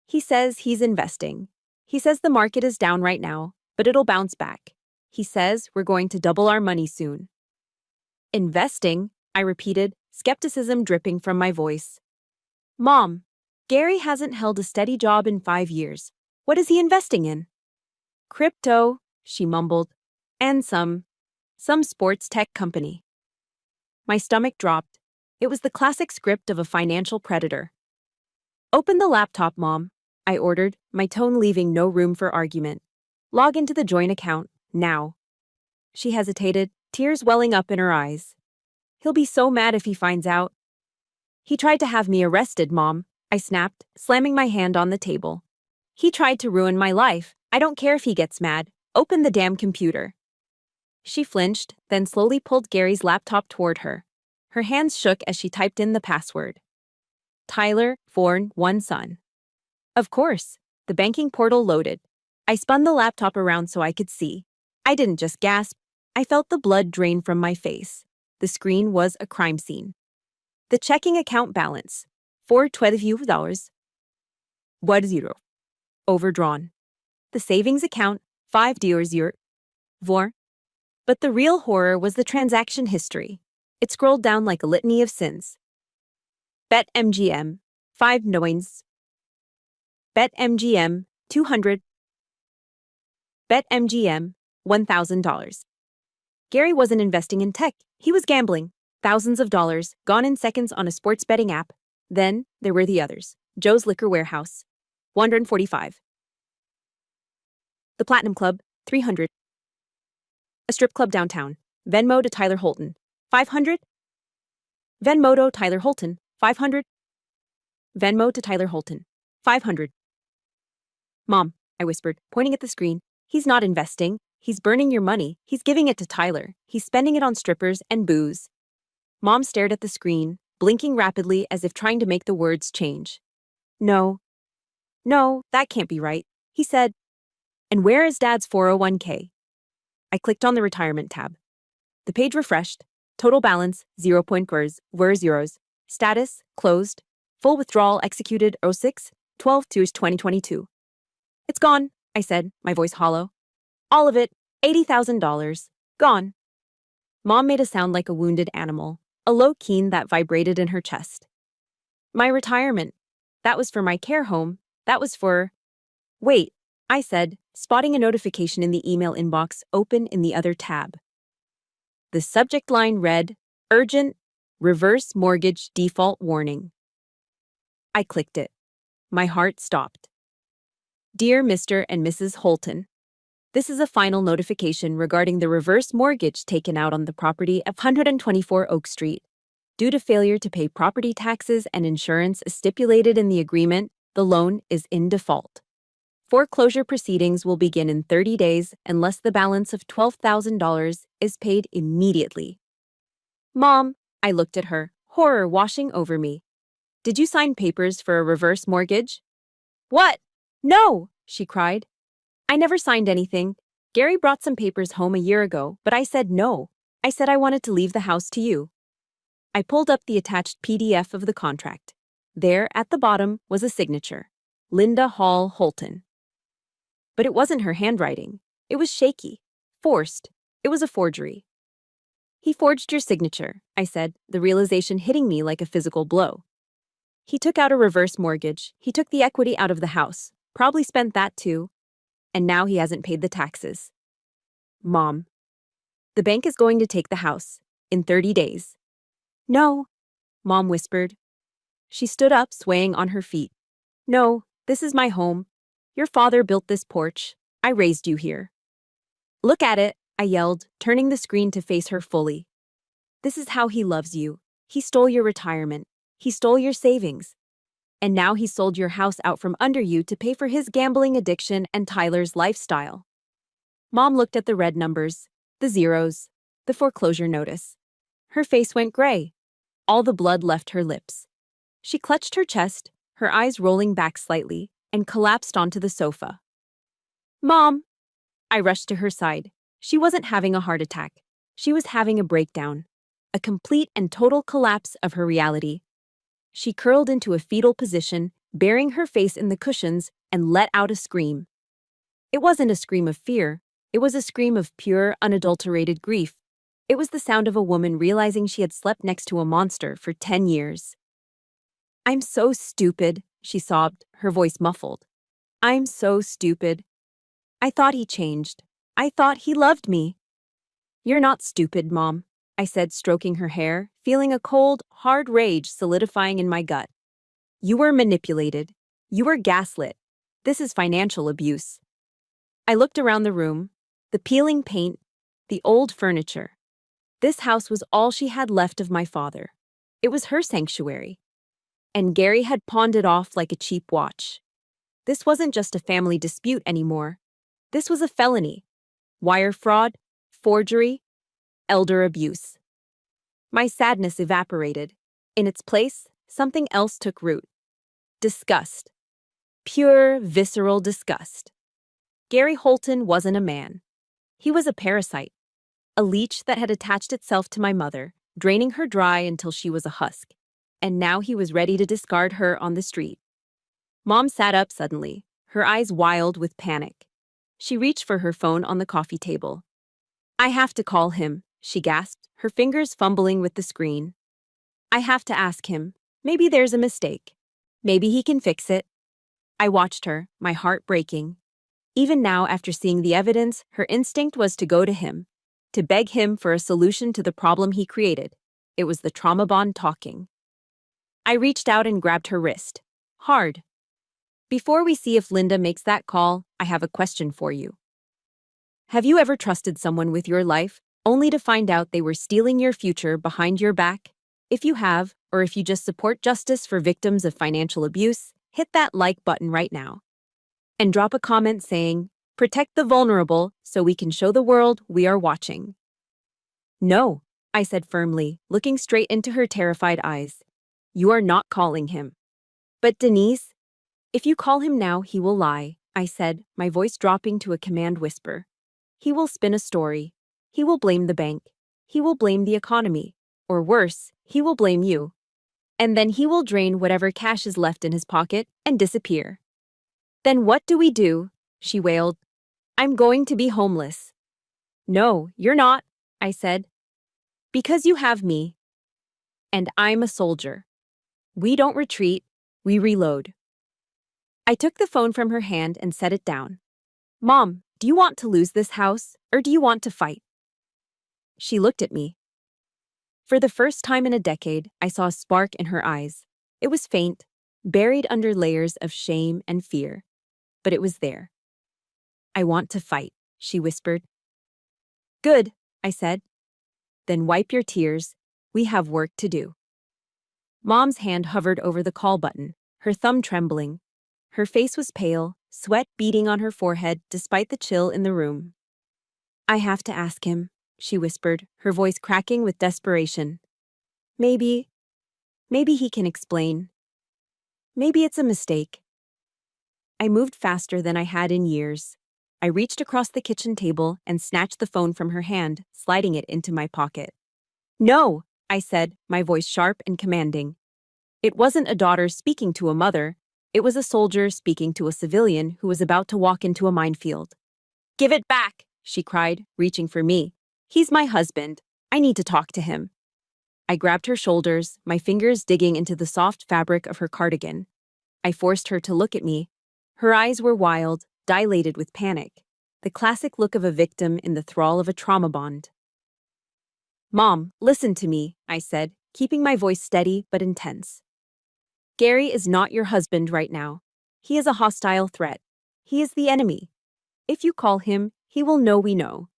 [SPEAKER 1] he's investing. He says the market is down right now, but it'll bounce back. He says we're going to double our money soon. Investing, I repeated, skepticism dripping from my voice. Mom, Gary hasn't held a steady job in 5 years. What is he investing in? Crypto, she mumbled, and some sports tech company. My stomach dropped. It was the classic script of a financial predator. Open the laptop, Mom, I ordered, my tone leaving no room for argument. Log into the joint account, now. She hesitated, tears welling up in her eyes. He'll be so mad if he finds out. He tried to have me arrested, Mom, I snapped, slamming my hand on the table. He tried to ruin my life. I don't care if he gets mad. Open the damn computer. She flinched, then slowly pulled Gary's laptop toward her. Her hands shook as she typed in the password. Tyler, born, 1 son. Of course. The banking portal loaded. I spun the laptop around so I could see. I didn't just gasp. I felt the blood drain from my face. The screen was a crime scene. The checking account balance, $412. 10. Overdrawn. The savings account, $5. 4. But the real horror was the transaction history. It scrolled down like a litany of sins. BetMGM, 5 noins. BetMGM, 200. BetMGM, $1,000. Gary wasn't investing in tech. He was gambling. Thousands of dollars, gone in seconds on a sports betting app. Then, there were the others. Joe's Liquor Warehouse, 145. The Platinum Club, 300. A strip club downtown. Venmo to Tyler Holton, 500. Venmo to Tyler Holton, 500. Venmo to Tyler Holton, 500. Mom, I whispered, pointing at the screen. He's not investing. He's burning your money. He's giving it to Tyler. He's spending it on strippers and booze. Mom stared at the screen, blinking rapidly as if trying to make the words change. No, that can't be right, he said. And where is Dad's 401k? I clicked on the retirement tab. The page refreshed. Total balance, 0.0 Status, closed. Full withdrawal executed 06/12/2022. It's gone, I said, my voice hollow. All of it, $80,000. Gone. Mom made a sound like a wounded animal, a low keen that vibrated in her chest. My retirement. That was for my care home. That was for... Wait, I said, spotting a notification in the email inbox open in the other tab. The subject line read, Urgent, Reverse Mortgage Default Warning. I clicked it. My heart stopped. Dear Mr. and Mrs. Holton, this is a final notification regarding the reverse mortgage taken out on the property of 124 Oak Street. Due to failure to pay property taxes and insurance as stipulated in the agreement, the loan is in default. Foreclosure proceedings will begin in 30 days unless the balance of $12,000 is paid immediately. Mom, I looked at her, horror washing over me. Did you sign papers for a reverse mortgage? What? No, she cried. I never signed anything. Gary brought some papers home a year ago, but I said no. I said I wanted to leave the house to you. I pulled up the attached PDF of the contract. There, at the bottom, was a signature. Linda Hall Holton. But it wasn't her handwriting. It was shaky. Forced. It was a forgery. He forged your signature, I said, the realization hitting me like a physical blow. He took out a reverse mortgage. He took the equity out of the house. Probably spent that too. And now he hasn't paid the taxes. Mom. The bank is going to take the house. In 30 days. No, Mom whispered. She stood up, swaying on her feet. No, this is my home. Your father built this porch. I raised you here. Look at it, I yelled, turning the screen to face her fully. This is how he loves you. He stole your retirement. He stole your savings. And now he sold your house out from under you to pay for his gambling addiction and Tyler's lifestyle. Mom looked at the red numbers, the zeros, the foreclosure notice. Her face went gray. All the blood left her lips. She clutched her chest, her eyes rolling back slightly, and collapsed onto the sofa. Mom! I rushed to her side. She wasn't having a heart attack. She was having a breakdown. A complete and total collapse of her reality. She curled into a fetal position, burying her face in the cushions, and let out a scream. It wasn't a scream of fear. It was a scream of pure, unadulterated grief. It was the sound of a woman realizing she had slept next to a monster for 10 years. I'm so stupid, she sobbed, her voice muffled. I'm so stupid. I thought he changed. I thought he loved me. You're not stupid, Mom, I said, stroking her hair, feeling a cold, hard rage solidifying in my gut. You were manipulated. You were gaslit. This is financial abuse. I looked around the room, the peeling paint, the old furniture. This house was all she had left of my father. It was her sanctuary. And Gary had pawned it off like a cheap watch. This wasn't just a family dispute anymore. This was a felony. Wire fraud, forgery, elder abuse. My sadness evaporated. In its place, something else took root. Disgust. Pure, visceral disgust. Gary Holton wasn't a man. He was a parasite. A leech that had attached itself to my mother, draining her dry until she was a husk. And now he was ready to discard her on the street. Mom sat up suddenly, her eyes wild with panic. She reached for her phone on the coffee table. I have to call him, she gasped, her fingers fumbling with the screen. I have to ask him. Maybe there's a mistake. Maybe he can fix it. I watched her, my heart breaking. Even now, after seeing the evidence, her instinct was to go to him, to beg him for a solution to the problem he created. It was the trauma bond talking. I reached out and grabbed her wrist. Hard. Before we see if Linda makes that call, I have a question for you. Have you ever trusted someone with your life, only to find out they were stealing your future behind your back? If you have, or if you just support justice for victims of financial abuse, hit that like button right now. And drop a comment saying, "Protect the vulnerable so we can show the world we are watching." No, I said firmly, looking straight into her terrified eyes. You are not calling him. But Denise, if you call him now, he will lie, I said, my voice dropping to a command whisper. He will spin a story. He will blame the bank. He will blame the economy. Or worse, he will blame you. And then he will drain whatever cash is left in his pocket and disappear. Then what do we do? She wailed. I'm going to be homeless. No, you're not, I said. Because you have me. And I'm a soldier. We don't retreat, we reload. I took the phone from her hand and set it down. Mom, do you want to lose this house, or do you want to fight? She looked at me. For the first time in a decade, I saw a spark in her eyes. It was faint, buried under layers of shame and fear. But it was there. I want to fight, she whispered. Good, I said. Then wipe your tears. We have work to do. Mom's hand hovered over the call button, her thumb trembling. Her face was pale, sweat beading on her forehead despite the chill in the room. I have to ask him, she whispered, her voice cracking with desperation. Maybe Maybe he can explain. Maybe it's a mistake. I moved faster than I had in years. I reached across the kitchen table and snatched the phone from her hand, sliding it into my pocket. No, I said, my voice sharp and commanding. It wasn't a daughter speaking to a mother. It was a soldier speaking to a civilian who was about to walk into a minefield. Give it back, she cried, reaching for me. He's my husband. I need to talk to him. I grabbed her shoulders, my fingers digging into the soft fabric of her cardigan. I forced her to look at me. Her eyes were wild, dilated with panic, the classic look of a victim in the thrall of a trauma bond. Mom, listen to me, I said, keeping my voice steady but intense. Gary is not your husband right now. He is a hostile threat. He is the enemy. If you call him, he will know we know.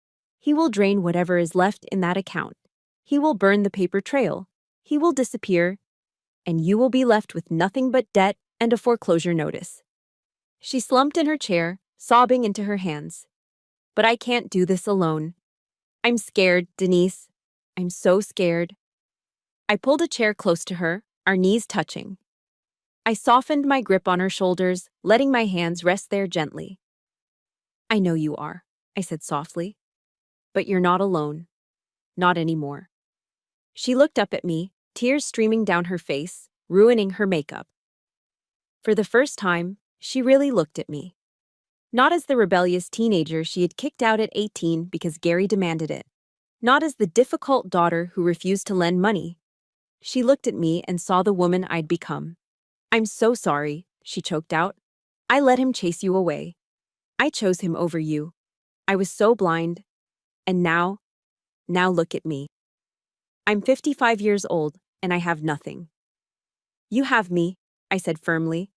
[SPEAKER 1] He will drain whatever is left in that account. He will burn the paper trail. He will disappear. And you will be left with nothing but debt and a foreclosure notice. She slumped in her chair, sobbing into her hands. But I can't do this alone. I'm scared, Denise. I'm so scared. I pulled a chair close to her, our knees touching. I softened my grip on her shoulders, letting my hands rest there gently. I know you are, I said softly. But you're not alone. Not anymore. She looked up at me, tears streaming down her face, ruining her makeup. For the first time, she really looked at me. Not as the rebellious teenager she had kicked out at 18 because Gary demanded it. Not as the difficult daughter who refused to lend money. She looked at me and saw the woman I'd become. I'm so sorry, she choked out. I let him chase you away. I chose him over you. I was so blind. And now look at me. I'm 55 years old, and I have nothing. You have me, I said firmly.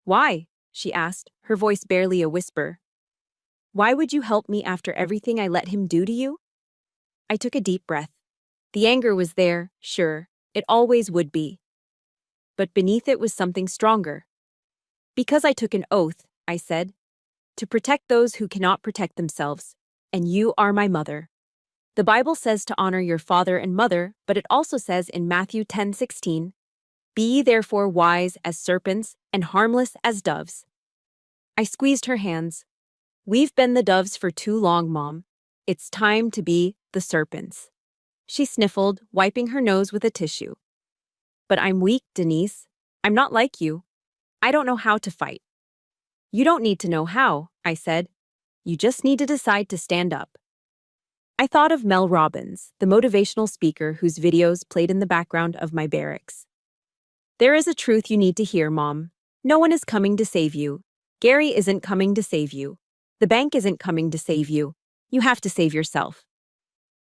[SPEAKER 1] Why? She asked, her voice barely a whisper. Why would you help me after everything I let him do to you? I took a deep breath. The anger was there, sure, it always would be. But beneath it was something stronger. Because I took an oath, I said, to protect those who cannot protect themselves, and you are my mother. The Bible says to honor your father and mother, but it also says in Matthew 10:16, be ye therefore wise as serpents and harmless as doves. I squeezed her hands. We've been the doves for too long, Mom. It's time to be the serpents. She sniffled, wiping her nose with a tissue. But I'm weak, Denise. I'm not like you. I don't know how to fight. You don't need to know how, I said. You just need to decide to stand up. I thought of Mel Robbins, the motivational speaker whose videos played in the background of my barracks. There is a truth you need to hear, Mom. No one is coming to save you. Gary isn't coming to save you. The bank isn't coming to save you. You have to save yourself.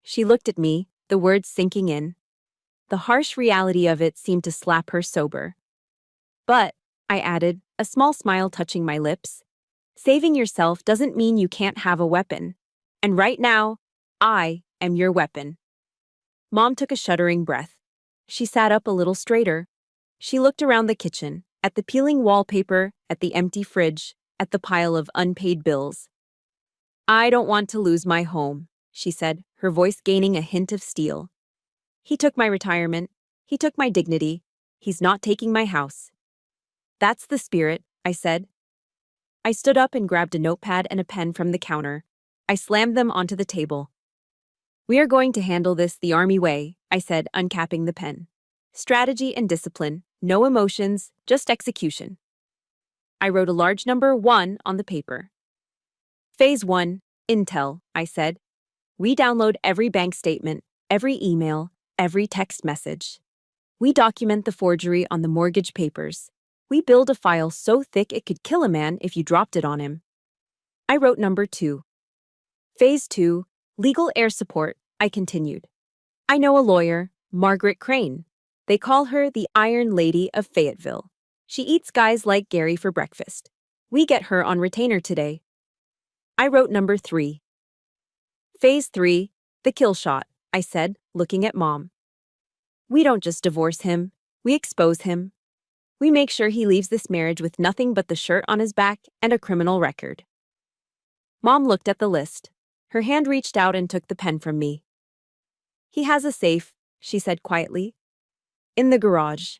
[SPEAKER 1] She looked at me, the words sinking in. The harsh reality of it seemed to slap her sober. But, I added, a small smile touching my lips, saving yourself doesn't mean you can't have a weapon. And right now, I am your weapon. Mom took a shuddering breath. She sat up a little straighter. She looked around the kitchen, at the peeling wallpaper, at the empty fridge, at the pile of unpaid bills. I don't want to lose my home, she said, her voice gaining a hint of steel. He took my retirement. He took my dignity. He's not taking my house. That's the spirit, I said. I stood up and grabbed a notepad and a pen from the counter. I slammed them onto the table. We are going to handle this the Army way, I said, uncapping the pen. Strategy and discipline, no emotions, just execution. I wrote a large number 1 on the paper. Phase 1, Intel, I said. We download every bank statement, every email, every text message. We document the forgery on the mortgage papers. We build a file so thick it could kill a man if you dropped it on him. I wrote number 2. Phase 2, legal air support, I continued. I know a lawyer, Margaret Crane. They call her the Iron Lady of Fayetteville. She eats guys like Gary for breakfast. We get her on retainer today. I wrote number 3. Phase 3, the kill shot, I said, looking at Mom. We don't just divorce him. We expose him. We make sure he leaves this marriage with nothing but the shirt on his back and a criminal record. Mom looked at the list. Her hand reached out and took the pen from me. He has a safe, she said quietly. In the garage.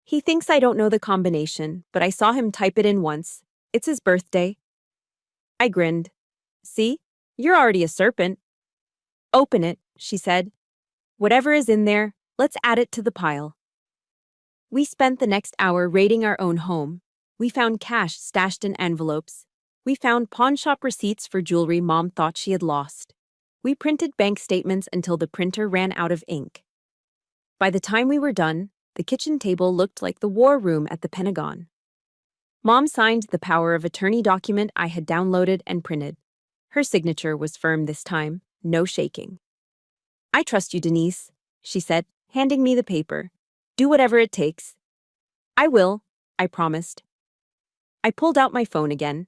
[SPEAKER 1] He thinks I don't know the combination, but I saw him type it in once. It's his birthday. I grinned. See? You're already a serpent. Open it, she said. Whatever is in there, let's add it to the pile. We spent the next hour raiding our own home. We found cash stashed in envelopes. We found pawn shop receipts for jewelry Mom thought she had lost. We printed bank statements until the printer ran out of ink. By the time we were done, the kitchen table looked like the war room at the Pentagon. Mom signed the power of attorney document I had downloaded and printed. Her signature was firm this time, no shaking. I trust you, Denise, she said, handing me the paper. Do whatever it takes. I will, I promised. I pulled out my phone again.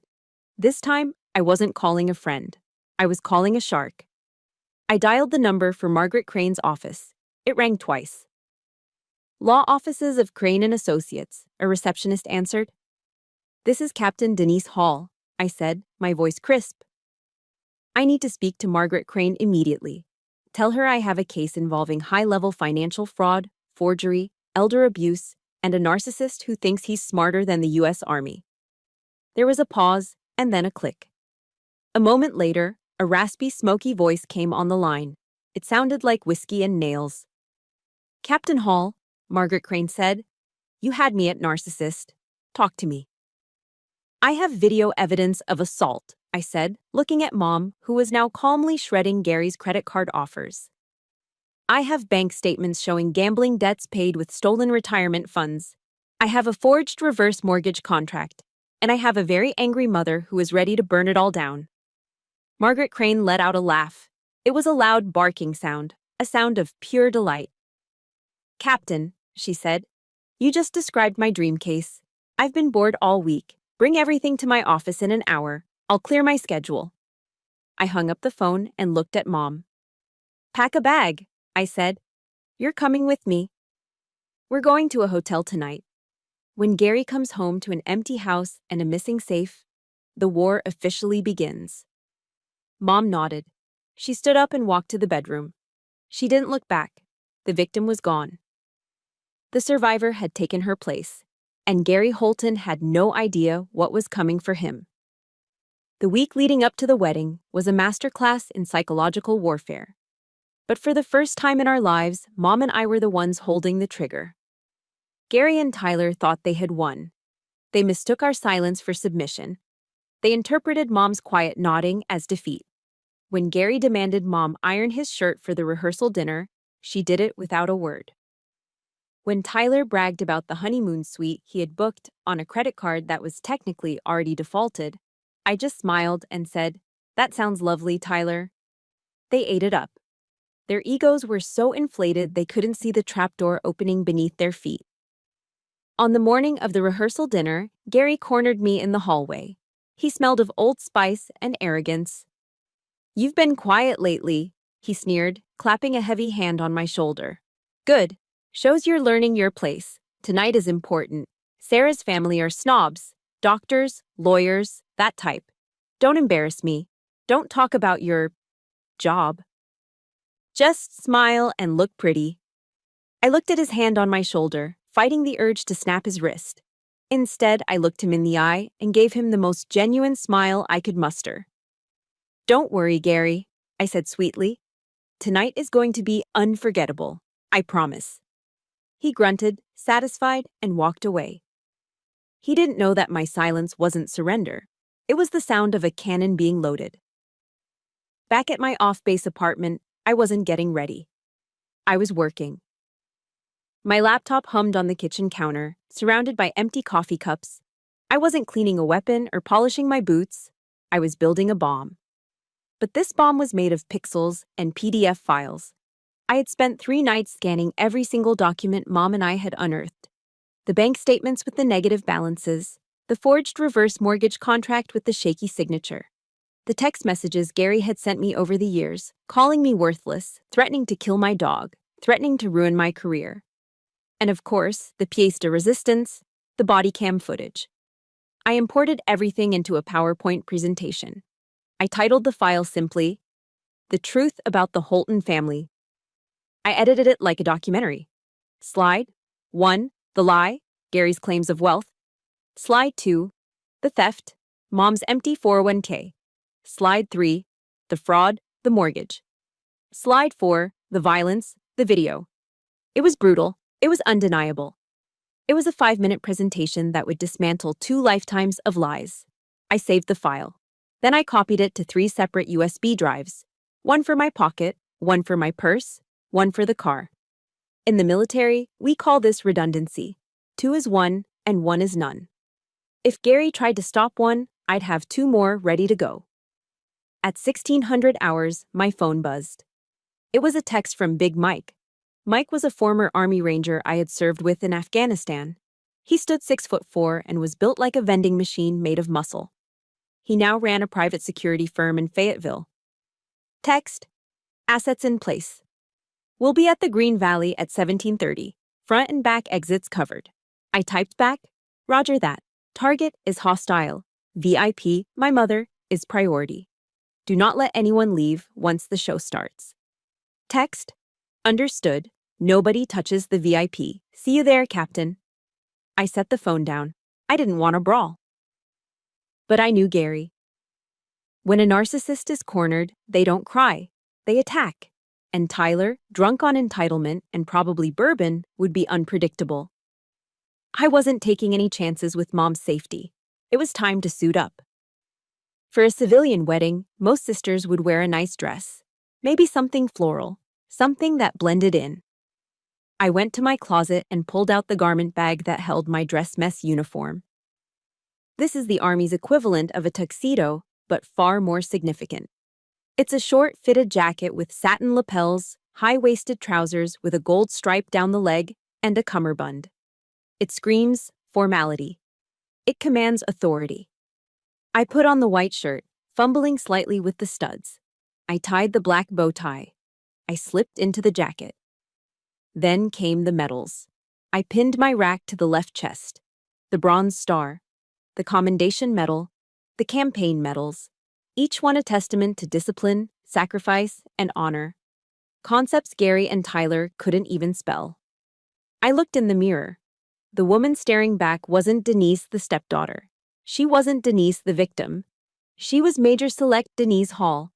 [SPEAKER 1] This time, I wasn't calling a friend. I was calling a shark. I dialed the number for Margaret Crane's office. It rang twice. Law offices of Crane and Associates, a receptionist answered. This is Captain Denise Hall, I said, my voice crisp. I need to speak to Margaret Crane immediately. Tell her I have a case involving high-level financial fraud, forgery, elder abuse, and a narcissist who thinks he's smarter than the U.S. Army. There was a pause, and then a click. A moment later, a raspy, smoky voice came on the line. It sounded like whiskey and nails. Captain Hall, Margaret Crane said, you had me at narcissist. Talk to me. I have video evidence of assault, I said, looking at Mom, who was now calmly shredding Gary's credit card offers. I have bank statements showing gambling debts paid with stolen retirement funds. I have a forged reverse mortgage contract. And I have a very angry mother who is ready to burn it all down. Margaret Crane let out a laugh. It was a loud barking sound, a sound of pure delight. Captain, she said, you just described my dream case. I've been bored all week. Bring everything to my office in an hour. I'll clear my schedule. I hung up the phone and looked at Mom. Pack a bag, I said. You're coming with me. We're going to a hotel tonight. When Gary comes home to an empty house and a missing safe, the war officially begins. Mom nodded. She stood up and walked to the bedroom. She didn't look back. The victim was gone. The survivor had taken her place, and Gary Holton had no idea what was coming for him. The week leading up to the wedding was a masterclass in psychological warfare. But for the first time in our lives, Mom and I were the ones holding the trigger. Gary and Tyler thought they had won. They mistook our silence for submission. They interpreted Mom's quiet nodding as defeat. When Gary demanded Mom iron his shirt for the rehearsal dinner, she did it without a word. When Tyler bragged about the honeymoon suite he had booked on a credit card that was technically already defaulted, I just smiled and said, "That sounds lovely, Tyler." They ate it up. Their egos were so inflated they couldn't see the trapdoor opening beneath their feet. On the morning of the rehearsal dinner, Gary cornered me in the hallway. He smelled of Old Spice and arrogance. "You've been quiet lately," he sneered, clapping a heavy hand on my shoulder. "Good. Shows you're learning your place. Tonight is important. Sarah's family are snobs. Doctors, lawyers, that type. Don't embarrass me. Don't talk about your job. Just smile and look pretty." I looked at his hand on my shoulder, fighting the urge to snap his wrist. Instead, I looked him in the eye and gave him the most genuine smile I could muster. "Don't worry, Gary," I said sweetly. "Tonight is going to be unforgettable. I promise." He grunted, satisfied, and walked away. He didn't know that my silence wasn't surrender. It was the sound of a cannon being loaded. Back at my off-base apartment, I wasn't getting ready. I was working. My laptop hummed on the kitchen counter, surrounded by empty coffee cups. I wasn't cleaning a weapon or polishing my boots. I was building a bomb. But this bomb was made of pixels and PDF files. I had spent 3 nights scanning every single document Mom and I had unearthed. The bank statements with the negative balances, the forged reverse mortgage contract with the shaky signature, the text messages Gary had sent me over the years, calling me worthless, threatening to kill my dog, threatening to ruin my career. And of course, the pièce de résistance, the body cam footage. I imported everything into a PowerPoint presentation. I titled the file simply, "The Truth About the Holton Family." I edited it like a documentary. Slide 1. The lie, Gary's claims of wealth. Slide 2. The theft, Mom's empty 401k. Slide 3. The fraud, the mortgage. Slide 4. The violence, the video. It was brutal. It was undeniable. It was a 5-minute presentation that would dismantle 2 lifetimes of lies. I saved the file. Then I copied it to 3 separate USB drives. One for my pocket, one for my purse, one for the car. In the military, we call this redundancy. 2 is 1 and 1 is none. If Gary tried to stop one, I'd have 2 more ready to go. At 1600 hours, my phone buzzed. It was a text from Big Mike. Mike was a former Army Ranger I had served with in Afghanistan. He stood 6'4" and was built like a vending machine made of muscle. He now ran a private security firm in Fayetteville. Text: assets in place. We'll be at the Green Valley at 17:30. Front and back exits covered. I typed back, Roger that. Target is hostile. VIP, my mother, is priority. Do not let anyone leave once the show starts. Text: understood. Nobody touches the VIP. See you there, Captain. I set the phone down. I didn't want a brawl. But I knew Gary. When a narcissist is cornered, they don't cry. They attack. And Tyler, drunk on entitlement and probably bourbon, would be unpredictable. I wasn't taking any chances with Mom's safety. It was time to suit up. For a civilian wedding, most sisters would wear a nice dress. Maybe something floral, something that blended in. I went to my closet and pulled out the garment bag that held my dress mess uniform. This is the Army's equivalent of a tuxedo, but far more significant. It's a short, fitted jacket with satin lapels, high-waisted trousers with a gold stripe down the leg, and a cummerbund. It screams formality. It commands authority. I put on the white shirt, fumbling slightly with the studs. I tied the black bow tie. I slipped into the jacket. Then came the medals. I pinned my rack to the left chest. The Bronze Star, the Commendation Medal, the Campaign Medals, each one a testament to discipline, sacrifice, and honor. Concepts Gary and Tyler couldn't even spell. I looked in the mirror. The woman staring back wasn't Denise, the stepdaughter. She wasn't Denise, the victim. She was Major Select Denise Hall,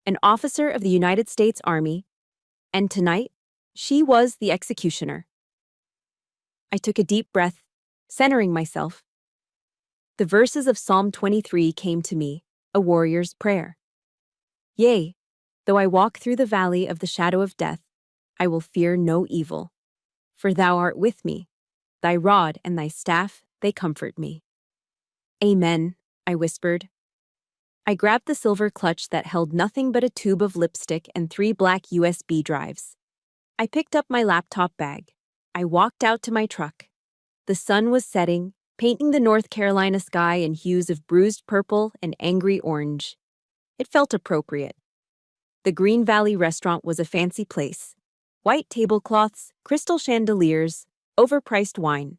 [SPEAKER 1] an officer of the United States Army, and tonight, she was the executioner. I took a deep breath, centering myself. The verses of Psalm 23 came to me, a warrior's prayer. Yea, though I walk through the valley of the shadow of death, I will fear no evil. For thou art with me. Thy rod and thy staff, they comfort me. Amen, I whispered. I grabbed the silver clutch that held nothing but a tube of lipstick and 3 black USB drives. I picked up my laptop bag. I walked out to my truck. The sun was setting, painting the North Carolina sky in hues of bruised purple and angry orange. It felt appropriate. The Green Valley restaurant was a fancy place. White tablecloths, crystal chandeliers, overpriced wine.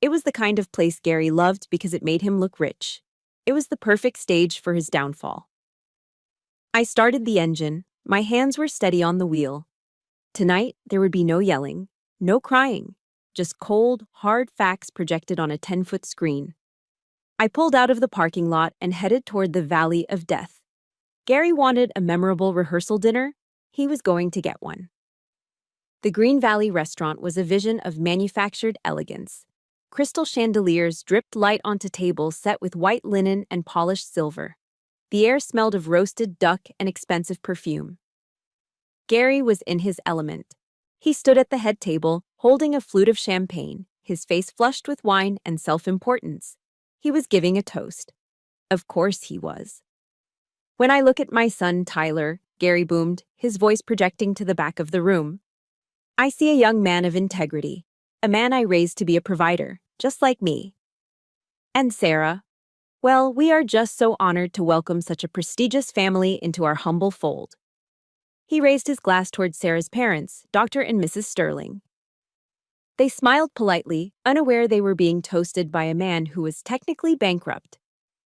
[SPEAKER 1] It was the kind of place Gary loved because it made him look rich. It was the perfect stage for his downfall. I started the engine. My hands were steady on the wheel. Tonight, there would be no yelling, no crying, just cold, hard facts projected on a 10-foot screen. I pulled out of the parking lot and headed toward the Valley of Death. Gary wanted a memorable rehearsal dinner. He was going to get one. The Green Valley restaurant was a vision of manufactured elegance. Crystal chandeliers dripped light onto tables set with white linen and polished silver. The air smelled of roasted duck and expensive perfume. Gary was in his element. He stood at the head table, holding a flute of champagne, his face flushed with wine and self-importance. He was giving a toast. Of course he was. When I look at my son, Tyler, Gary boomed, his voice projecting to the back of the room, I see a young man of integrity, a man I raised to be a provider, just like me. And Sarah, well, we are just so honored to welcome such a prestigious family into our humble fold. He raised his glass toward Sarah's parents, Dr. and Mrs. Sterling. They smiled politely, unaware they were being toasted by a man who was technically bankrupt.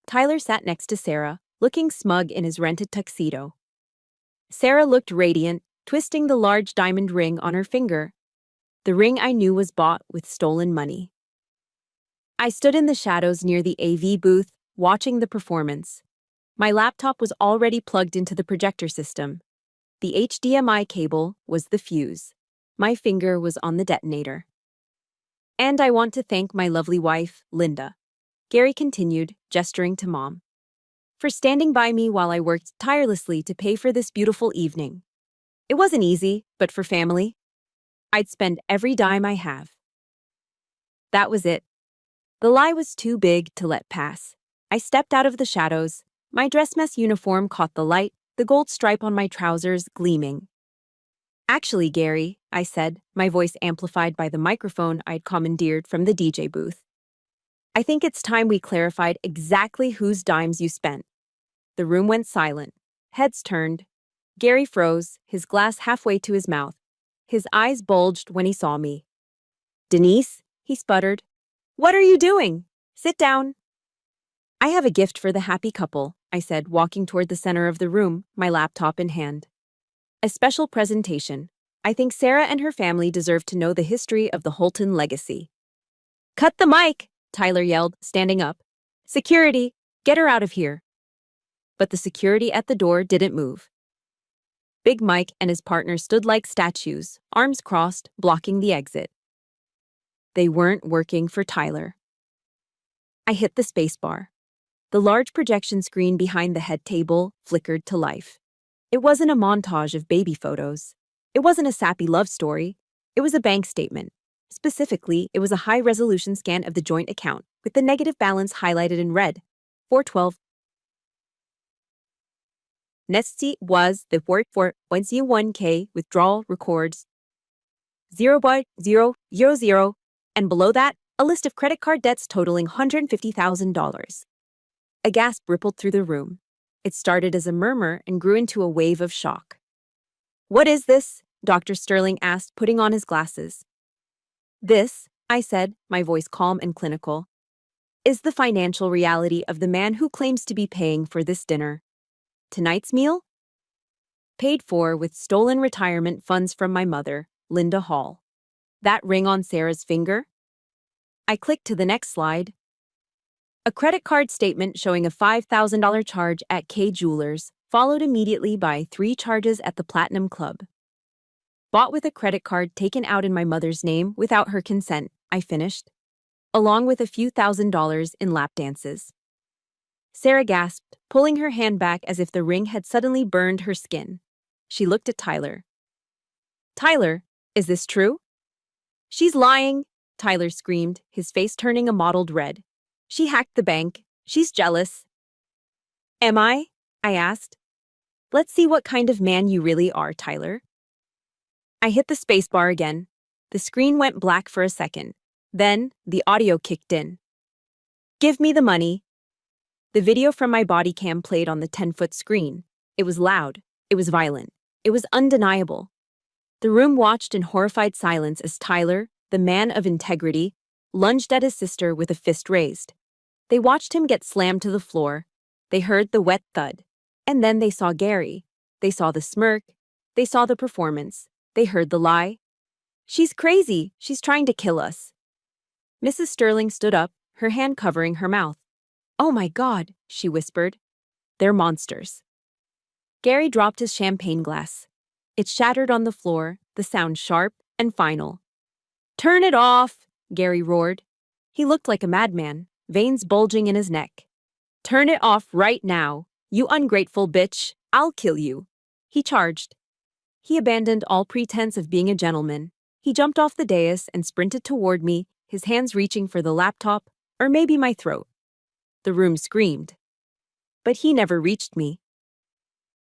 [SPEAKER 1] Tyler sat next to Sarah, looking smug in his rented tuxedo. Sarah looked radiant, twisting the large diamond ring on her finger. The ring I knew was bought with stolen money. I stood in the shadows near the AV booth, watching the performance. My laptop was already plugged into the projector system. The HDMI cable was the fuse. My finger was on the detonator. And I want to thank my lovely wife, Linda, Gary continued, gesturing to Mom, for standing by me while I worked tirelessly to pay for this beautiful evening. It wasn't easy, but for family, I'd spend every dime I have. That was it. The lie was too big to let pass. I stepped out of the shadows. My dress mess uniform caught the light, the gold stripe on my trousers gleaming. Actually, Gary, I said, my voice amplified by the microphone I'd commandeered from the DJ booth. I think it's time we clarified exactly whose dimes you spent. The room went silent. Heads turned. Gary froze, his glass halfway to his mouth. His eyes bulged when he saw me. Denise, he sputtered. What are you doing? Sit down. I have a gift for the happy couple, I said, walking toward the center of the room, my laptop in hand. A special presentation. I think Sarah and her family deserve to know the history of the Holton legacy. Cut the mic, Tyler yelled, standing up. Security, get her out of here. But the security at the door didn't move. Big Mike and his partner stood like statues, arms crossed, blocking the exit. They weren't working for Tyler. I hit the spacebar. The large projection screen behind the head table flickered to life. It wasn't a montage of baby photos. It wasn't a sappy love story. It was a bank statement. Specifically, it was a high-resolution scan of the joint account, with the negative balance highlighted in red. 412. Next was the 4.01k withdrawal records 0.000, and below that, a list of credit card debts totaling $150,000. A gasp rippled through the room. It started as a murmur and grew into a wave of shock. What is this? Dr. Sterling asked, putting on his glasses. This, I said, my voice calm and clinical, is the financial reality of the man who claims to be paying for this dinner. Tonight's meal? Paid for with stolen retirement funds from my mother, Linda Hall. That ring on Sarah's finger? I clicked to the next slide. A credit card statement showing a $5,000 charge at K Jewelers, followed immediately by 3 charges at the Platinum Club. Bought with a credit card taken out in my mother's name without her consent, I finished, along with a few $1,000s in lap dances. Sarah gasped, pulling her hand back as if the ring had suddenly burned her skin. She looked at Tyler. Tyler, is this true? She's lying, Tyler screamed, his face turning a mottled red. She hacked the bank. She's jealous. Am I? I asked. Let's see what kind of man you really are, Tyler. I hit the spacebar again. The screen went black for a second. Then, the audio kicked in. Give me the money. The video from my body cam played on the 10-foot screen. It was loud. It was violent. It was undeniable. The room watched in horrified silence as Tyler, the man of integrity, lunged at his sister with a fist raised. They watched him get slammed to the floor. They heard the wet thud. And then they saw Gary. They saw the smirk. They saw the performance. They heard the lie. She's crazy. She's trying to kill us. Mrs. Sterling stood up, her hand covering her mouth. Oh my God, she whispered. They're monsters. Gary dropped his champagne glass. It shattered on the floor, the sound sharp and final. Turn it off, Gary roared. He looked like a madman, veins bulging in his neck. Turn it off right now, you ungrateful bitch. I'll kill you. He charged. He abandoned all pretense of being a gentleman. He jumped off the dais and sprinted toward me, his hands reaching for the laptop, or maybe my throat. The room screamed. But he never reached me.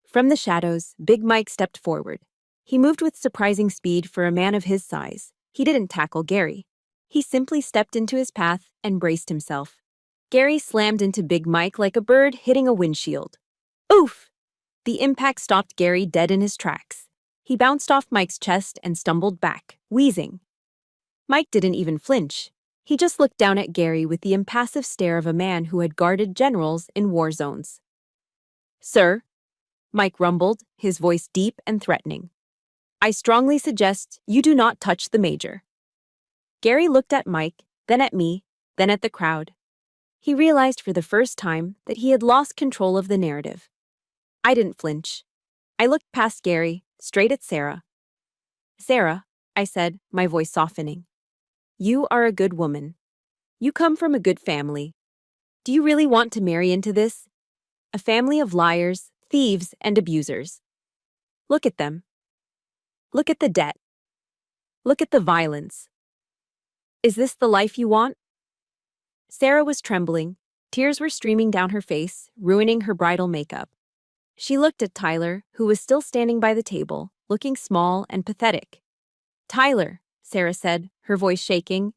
[SPEAKER 1] From the shadows, Big Mike stepped forward. He moved with surprising speed for a man of his size. He didn't tackle Gary. He simply stepped into his path and braced himself. Gary slammed into Big Mike like a bird hitting a windshield. Oof! The impact stopped Gary dead in his tracks. He bounced off Mike's chest and stumbled back, wheezing. Mike didn't even flinch. He just looked down at Gary with the impassive stare of a man who had guarded generals in war zones. Sir, Mike rumbled, his voice deep and threatening. I strongly suggest you do not touch the major. Gary looked at Mike, then at me, then at the crowd. He realized for the first time that he had lost control of the narrative. I didn't flinch. I looked past Gary, straight at Sarah. Sarah, I said, my voice softening. You are a good woman. You come from a good family. Do you really want to marry into this? A family of liars, thieves, and abusers. Look at them. Look at the debt. Look at the violence. Is this the life you want? Sarah was trembling. Tears were streaming down her face, ruining her bridal makeup. She looked at Tyler, who was still standing by the table, looking small and pathetic. Tyler, Sarah said, her voice shaking.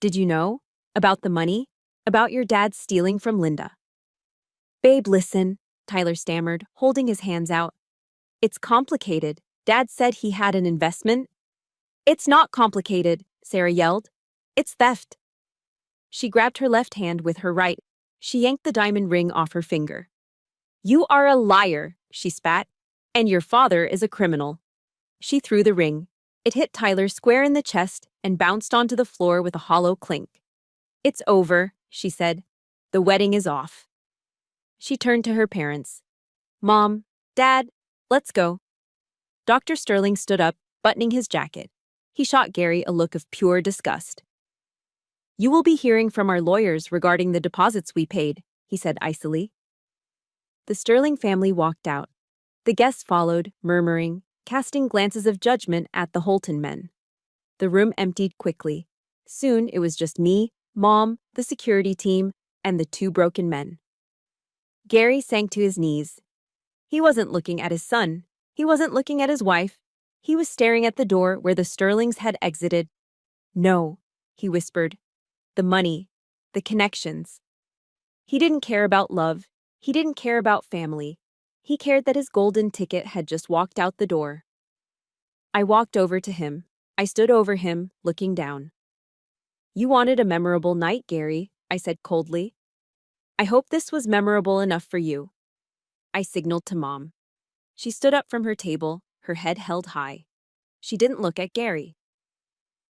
[SPEAKER 1] Did you know? About the money? About your dad stealing from Linda? Babe, listen, Tyler stammered, holding his hands out. It's complicated. Dad said he had an investment. It's not complicated, Sarah yelled. It's theft. She grabbed her left hand with her right. She yanked the diamond ring off her finger. You are a liar, she spat. And your father is a criminal. She threw the ring. It hit Tyler square in the chest and bounced onto the floor with a hollow clink. It's over, she said. The wedding is off. She turned to her parents. Mom, Dad, let's go. Dr. Sterling stood up, buttoning his jacket. He shot Gary a look of pure disgust. You will be hearing from our lawyers regarding the deposits we paid, he said icily. The Sterling family walked out. The guests followed, murmuring, casting glances of judgment at the Holton men. The room emptied quickly. Soon it was just me, Mom, the security team, and the two broken men. Gary sank to his knees. He wasn't looking at his son. He wasn't looking at his wife. He was staring at the door where the Sterlings had exited. No, he whispered. The money, the connections. He didn't care about love. He didn't care about family. He cared that his golden ticket had just walked out the door. I walked over to him. I stood over him, looking down. You wanted a memorable night, Gary, I said coldly. I hope this was memorable enough for you. I signaled to Mom. She stood up from her table, her head held high. She didn't look at Gary.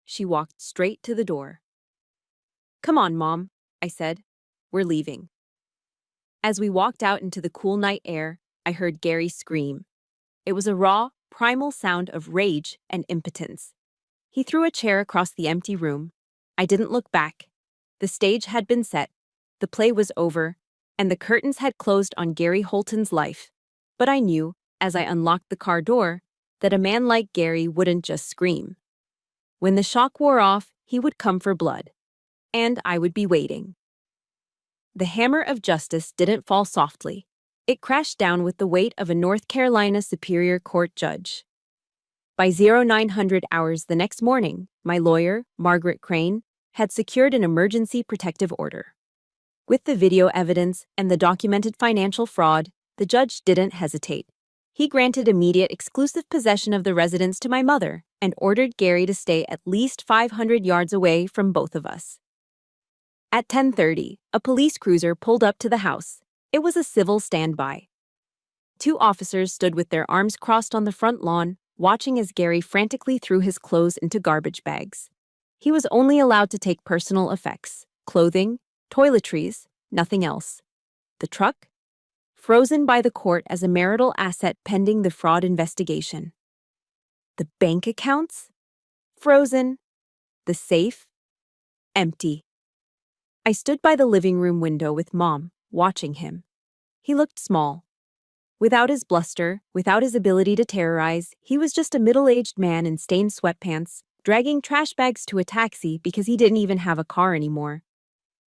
[SPEAKER 1] She walked straight to the door. Come on, Mom, I said. We're leaving. As we walked out into the cool night air, I heard Gary scream. It was a raw, primal sound of rage and impotence. He threw a chair across the empty room. I didn't look back. The stage had been set, the play was over, and the curtains had closed on Gary Holton's life. But I knew, as I unlocked the car door, that a man like Gary wouldn't just scream. When the shock wore off, he would come for blood. And I would be waiting. The hammer of justice didn't fall softly. It crashed down with the weight of a North Carolina Superior Court judge. By 0900 hours the next morning, my lawyer, Margaret Crane, had secured an emergency protective order. With the video evidence and the documented financial fraud, the judge didn't hesitate. He granted immediate exclusive possession of the residence to my mother and ordered Gary to stay at least 500 yards away from both of us. At 10:30, a police cruiser pulled up to the house. It was a civil standby. Two officers stood with their arms crossed on the front lawn, watching as Gary frantically threw his clothes into garbage bags. He was only allowed to take personal effects, clothing, toiletries, nothing else. The truck? Frozen by the court as a marital asset pending the fraud investigation. The bank accounts? Frozen. The safe? Empty. I stood by the living room window with Mom, watching him. He looked small. Without his bluster, without his ability to terrorize, he was just a middle-aged man in stained sweatpants, dragging trash bags to a taxi because he didn't even have a car anymore.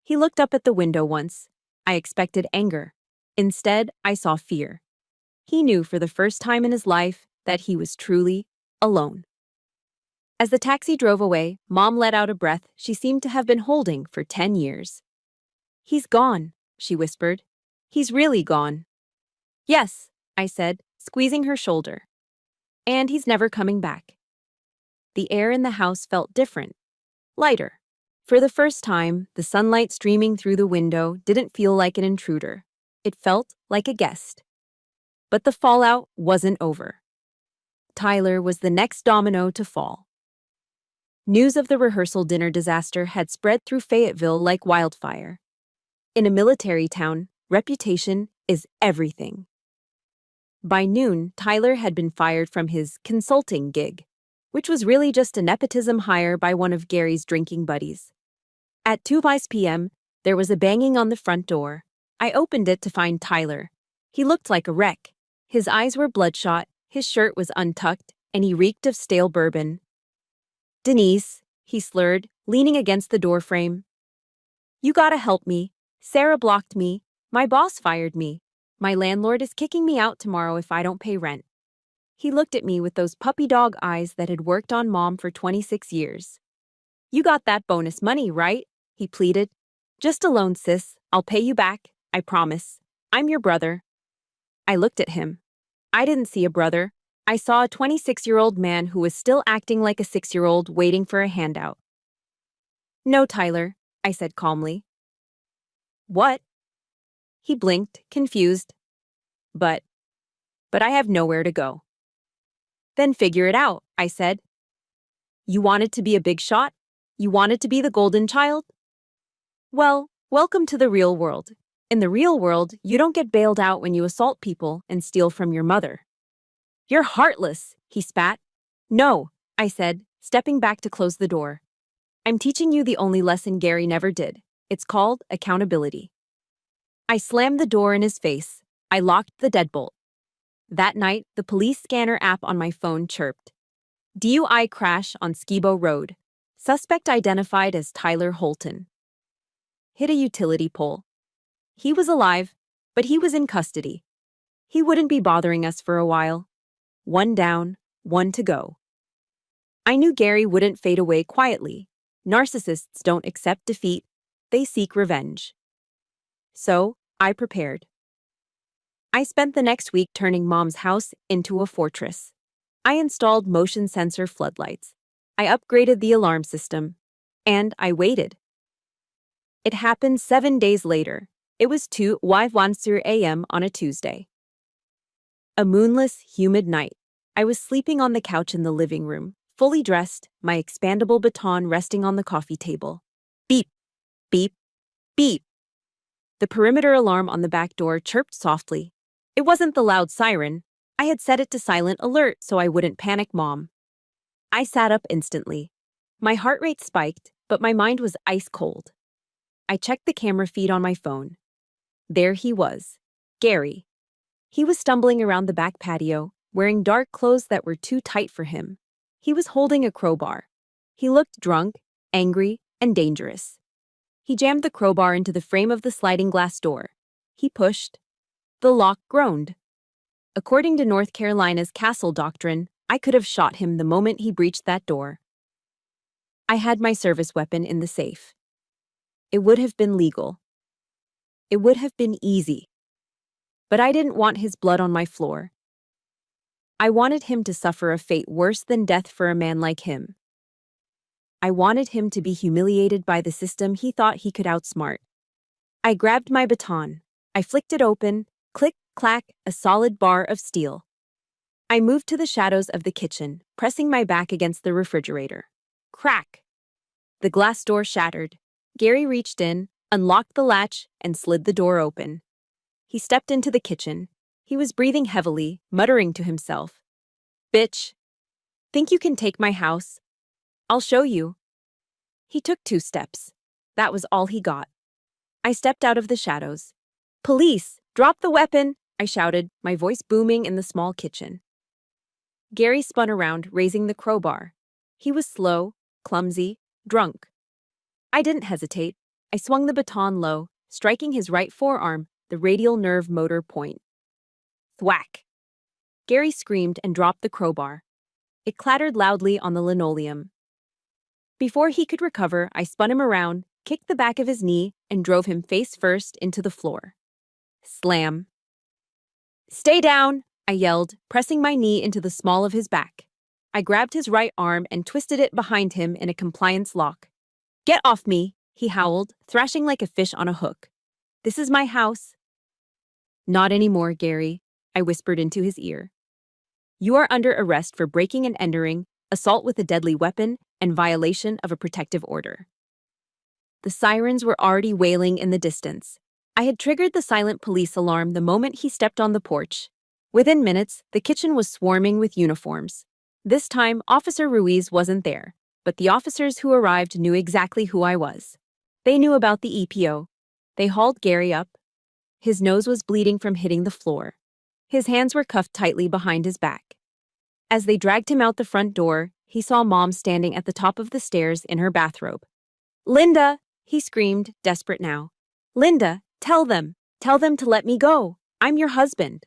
[SPEAKER 1] He looked up at the window once. I expected anger. Instead, I saw fear. He knew for the first time in his life that he was truly alone. As the taxi drove away, Mom let out a breath she seemed to have been holding for 10 years. He's gone, she whispered. He's really gone. Yes, I said, squeezing her shoulder. And he's never coming back. The air in the house felt different, lighter. For the first time, the sunlight streaming through the window didn't feel like an intruder. It felt like a guest. But the fallout wasn't over. Tyler was the next domino to fall. News of the rehearsal dinner disaster had spread through Fayetteville like wildfire. In a military town, reputation is everything. By noon, Tyler had been fired from his consulting gig, which was really just a nepotism hire by one of Gary's drinking buddies. At 2:05 p.m., there was a banging on the front door. I opened it to find Tyler. He looked like a wreck. His eyes were bloodshot, his shirt was untucked, and he reeked of stale bourbon. "Denise," he slurred, leaning against the doorframe. "You gotta help me. Sarah blocked me. My boss fired me. My landlord is kicking me out tomorrow if I don't pay rent." He looked at me with those puppy dog eyes that had worked on Mom for 26 years. "You got that bonus money, right?" he pleaded. "Just a loan, sis. I'll pay you back, I promise. I'm your brother." I looked at him. I didn't see a brother. I saw a 26-year-old man who was still acting like a 6-year-old waiting for a handout. "No, Tyler," I said calmly. "What?" He blinked, confused. But I have nowhere to go." "Then figure it out," I said. "You wanted to be a big shot? You wanted to be the golden child? Well, welcome to the real world. In the real world, you don't get bailed out when you assault people and steal from your mother." "You're heartless," he spat. "No," I said, stepping back to close the door. "I'm teaching you the only lesson Gary never did. It's called accountability." I slammed the door in his face. I locked the deadbolt. That night, the police scanner app on my phone chirped. DUI crash on Skibo Road. Suspect identified as Tyler Holton. Hit a utility pole. He was alive, but he was in custody. He wouldn't be bothering us for a while. One down, one to go. I knew Gary wouldn't fade away quietly. Narcissists don't accept defeat, they seek revenge. So, I prepared. I spent the next week turning Mom's house into a fortress. I installed motion sensor floodlights. I upgraded the alarm system. And I waited. It happened 7 days later. It was 2:01 a.m. on a Tuesday. A moonless, humid night. I was sleeping on the couch in the living room, fully dressed, my expandable baton resting on the coffee table. Beep, beep, beep. The perimeter alarm on the back door chirped softly. It wasn't the loud siren. I had set it to silent alert so I wouldn't panic Mom. I sat up instantly. My heart rate spiked, but my mind was ice cold. I checked the camera feed on my phone. There he was, Gary. He was stumbling around the back patio, wearing dark clothes that were too tight for him. He was holding a crowbar. He looked drunk, angry, and dangerous. He jammed the crowbar into the frame of the sliding glass door. He pushed. The lock groaned. According to North Carolina's castle doctrine, I could have shot him the moment he breached that door. I had my service weapon in the safe. It would have been legal. It would have been easy. But I didn't want his blood on my floor. I wanted him to suffer a fate worse than death for a man like him. I wanted him to be humiliated by the system he thought he could outsmart. I grabbed my baton. I flicked it open. Click, clack, a solid bar of steel. I moved to the shadows of the kitchen, pressing my back against the refrigerator. Crack! The glass door shattered. Gary reached in, unlocked the latch, and slid the door open. He stepped into the kitchen. He was breathing heavily, muttering to himself. "Bitch! Think you can take my house? I'll show you." He took 2 steps. That was all he got. I stepped out of the shadows. "Police! Drop the weapon!" I shouted, my voice booming in the small kitchen. Gary spun around, raising the crowbar. He was slow, clumsy, drunk. I didn't hesitate. I swung the baton low, striking his right forearm, the radial nerve motor point. Thwack! Gary screamed and dropped the crowbar. It clattered loudly on the linoleum. Before he could recover, I spun him around, kicked the back of his knee, and drove him face first into the floor. Slam. "Stay down!" I yelled, pressing my knee into the small of his back. I grabbed his right arm and twisted it behind him in a compliance lock. "Get off me!" he howled, thrashing like a fish on a hook. "This is my house." "Not anymore, Gary," I whispered into his ear. "You are under arrest for breaking and entering, assault with a deadly weapon, and violation of a protective order. The sirens were already wailing in the distance. I had triggered the silent police alarm the moment he stepped on the porch. Within minutes, the kitchen was swarming with uniforms. This time, Officer Ruiz wasn't there, but the officers who arrived knew exactly who I was. They knew about the EPO. They hauled Gary up. His nose was bleeding from hitting the floor. His hands were cuffed tightly behind his back. As they dragged him out the front door, he saw Mom standing at the top of the stairs in her bathrobe. "Linda!" he screamed, desperate now. "Linda, tell them to let me go. I'm your husband."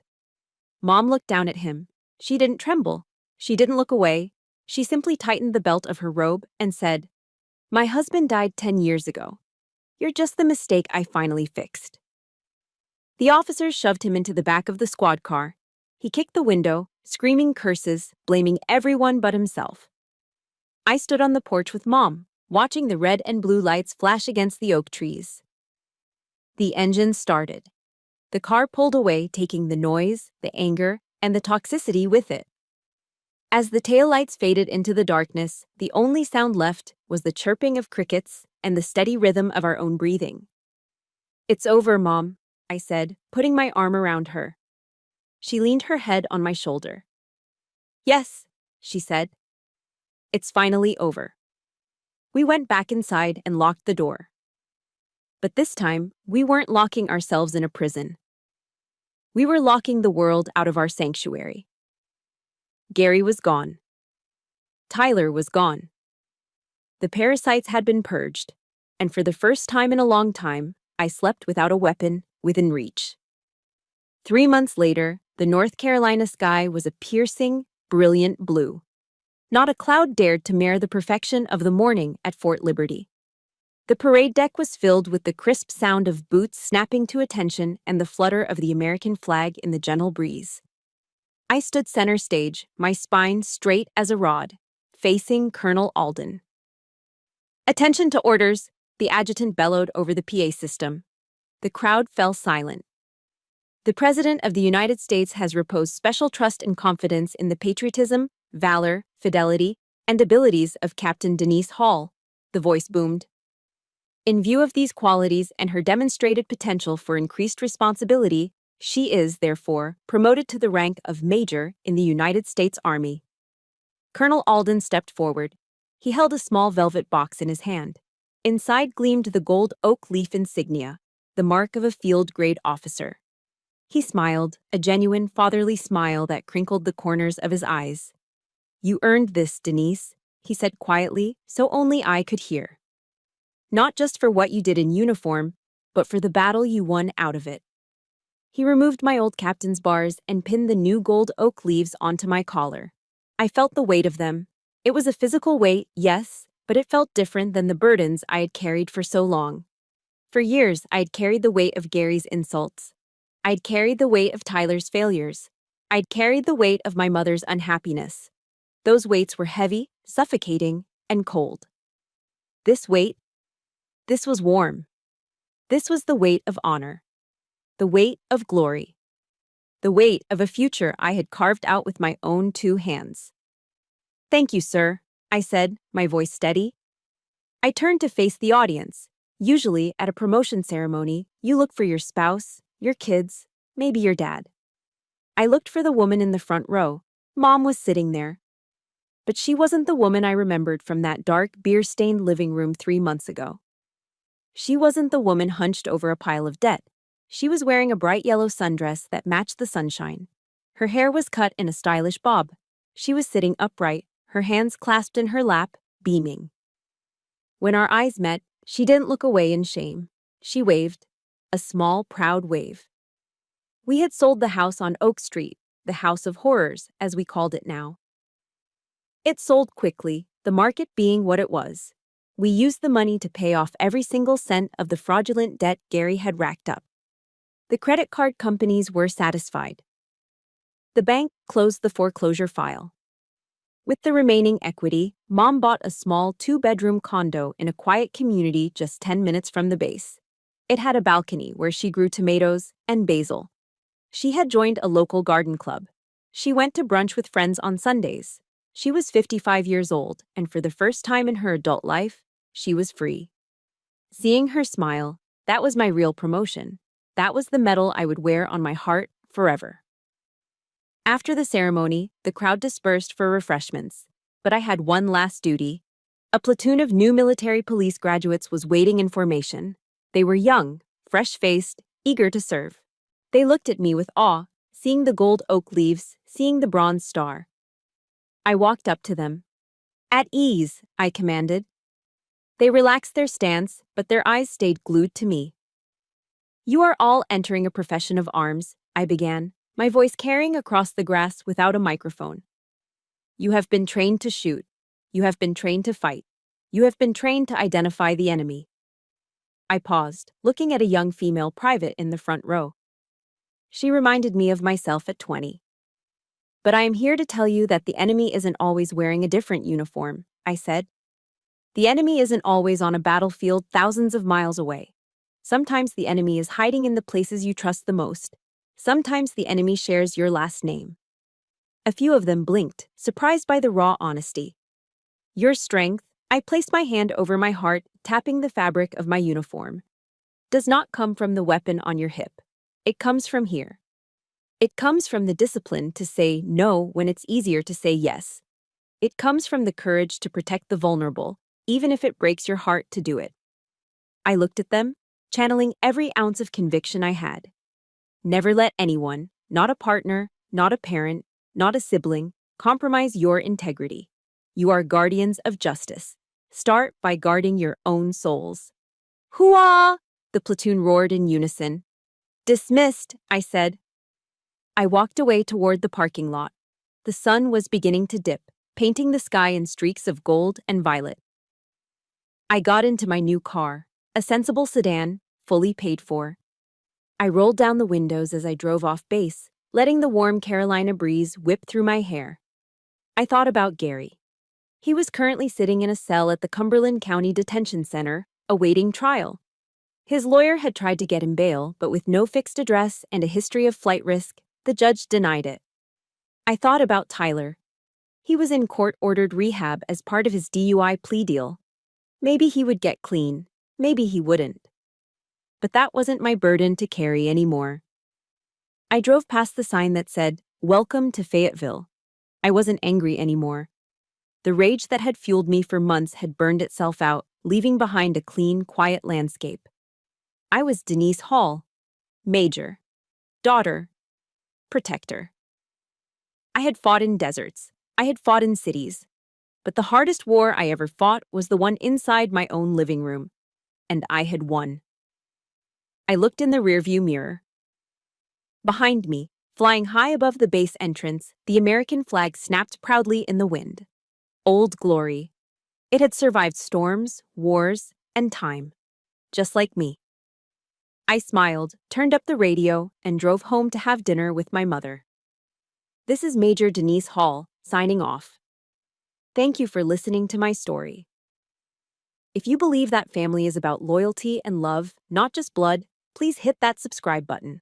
[SPEAKER 1] Mom looked down at him. She didn't tremble. She didn't look away. She simply tightened the belt of her robe and said, "My husband died 10 years ago. You're just the mistake I finally fixed." The officers shoved him into the back of the squad car. He kicked the window, screaming curses, blaming everyone but himself. I stood on the porch with Mom, watching the red and blue lights flash against the oak trees. The engine started. The car pulled away, taking the noise, the anger, and the toxicity with it. As the taillights faded into the darkness, the only sound left was the chirping of crickets and the steady rhythm of our own breathing. "It's over, Mom," I said, putting my arm around her. She leaned her head on my shoulder. "Yes," she said. "It's finally over." We went back inside and locked the door. But this time, we weren't locking ourselves in a prison. We were locking the world out of our sanctuary. Gary was gone. Tyler was gone. The parasites had been purged, and for the first time in a long time, I slept without a weapon within reach. 3 months later, the North Carolina sky was a piercing, brilliant blue. Not a cloud dared to mar the perfection of the morning at Fort Liberty. The parade deck was filled with the crisp sound of boots snapping to attention and the flutter of the American flag in the gentle breeze. I stood center stage, my spine straight as a rod, facing Colonel Alden. "Attention to orders," the adjutant bellowed over the PA system. The crowd fell silent. "The President of the United States has reposed special trust and confidence in the patriotism, valor, fidelity, and abilities of Captain Denise Hall," the voice boomed. "In view of these qualities and her demonstrated potential for increased responsibility, she is, therefore, promoted to the rank of Major in the United States Army." Colonel Alden stepped forward. He held a small velvet box in his hand. Inside gleamed the gold oak leaf insignia, the mark of a field-grade officer. He smiled, a genuine fatherly smile that crinkled the corners of his eyes. "You earned this, Denise," he said quietly, so only I could hear. "Not just for what you did in uniform, but for the battle you won out of it." He removed my old captain's bars and pinned the new gold oak leaves onto my collar. I felt the weight of them. It was a physical weight, yes, but it felt different than the burdens I had carried for so long. For years, I had carried the weight of Gary's insults. I'd carried the weight of Tyler's failures. I'd carried the weight of my mother's unhappiness. Those weights were heavy, suffocating, and cold. This weight, this was warm. This was the weight of honor. The weight of glory. The weight of a future I had carved out with my own 2 hands. "Thank you, sir," I said, my voice steady. I turned to face the audience. Usually, at a promotion ceremony, you look for your spouse, your kids, maybe your dad. I looked for the woman in the front row. Mom was sitting there. But she wasn't the woman I remembered from that dark, beer-stained living room 3 months ago. She wasn't the woman hunched over a pile of debt. She was wearing a bright yellow sundress that matched the sunshine. Her hair was cut in a stylish bob. She was sitting upright, her hands clasped in her lap, beaming. When our eyes met, she didn't look away in shame. She waved, a small, proud wave. We had sold the house on Oak Street, the House of Horrors, as we called it now. It sold quickly, the market being what it was. We used the money to pay off every single cent of the fraudulent debt Gary had racked up. The credit card companies were satisfied. The bank closed the foreclosure file. With the remaining equity, Mom bought a small 2-bedroom condo in a quiet community just 10 minutes from the base. It had a balcony where she grew tomatoes and basil. She had joined a local garden club. She went to brunch with friends on Sundays. She was 55 years old, and for the first time in her adult life, she was free. Seeing her smile, that was my real promotion. That was the medal I would wear on my heart forever. After the ceremony, the crowd dispersed for refreshments, but I had one last duty. A platoon of new military police graduates was waiting in formation. They were young, fresh-faced, eager to serve. They looked at me with awe, seeing the gold oak leaves, seeing the bronze star. I walked up to them. "At ease," I commanded. They relaxed their stance, but their eyes stayed glued to me. "You are all entering a profession of arms," I began, my voice carrying across the grass without a microphone. "You have been trained to shoot. You have been trained to fight. You have been trained to identify the enemy." I paused, looking at a young female private in the front row. She reminded me of myself at 20. "But I am here to tell you that the enemy isn't always wearing a different uniform," I said. "The enemy isn't always on a battlefield thousands of miles away. Sometimes the enemy is hiding in the places you trust the most. Sometimes the enemy shares your last name." A few of them blinked, surprised by the raw honesty. "Your strength," I placed my hand over my heart, tapping the fabric of my uniform, "does not come from the weapon on your hip. It comes from here. It comes from the discipline to say no when it's easier to say yes. It comes from the courage to protect the vulnerable, even if it breaks your heart to do it." I looked at them, channeling every ounce of conviction I had. Never let anyone, not a partner, not a parent, not a sibling, compromise your integrity. You are guardians of justice. Start by guarding your own souls. "Hooah!" the platoon roared in unison. "Dismissed," I said. I walked away toward the parking lot. The sun was beginning to dip, painting the sky in streaks of gold and violet. I got into my new car, a sensible sedan, fully paid for. I rolled down the windows as I drove off base, letting the warm Carolina breeze whip through my hair. I thought about Gary. He was currently sitting in a cell at the Cumberland County Detention Center, awaiting trial. His lawyer had tried to get him bail, but with no fixed address and a history of flight risk, the judge denied it. I thought about Tyler. He was in court-ordered rehab as part of his DUI plea deal. Maybe he would get clean, maybe he wouldn't. But that wasn't my burden to carry anymore. I drove past the sign that said, "Welcome to Fayetteville." I wasn't angry anymore. The rage that had fueled me for months had burned itself out, leaving behind a clean, quiet landscape. I was Denise Hall, Major, daughter, protector. I had fought in deserts. I had fought in cities. But the hardest war I ever fought was the one inside my own living room. And I had won. I looked in the rearview mirror. Behind me, flying high above the base entrance, the American flag snapped proudly in the wind. Old Glory. It had survived storms, wars, and time. Just like me. I smiled, turned up the radio, and drove home to have dinner with my mother. This is Major Denise Hall, signing off. Thank you for listening to my story. If you believe that family is about loyalty and love, not just blood, please hit that subscribe button.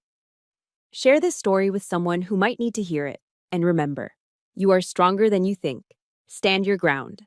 [SPEAKER 1] Share this story with someone who might need to hear it. And remember, you are stronger than you think. Stand your ground.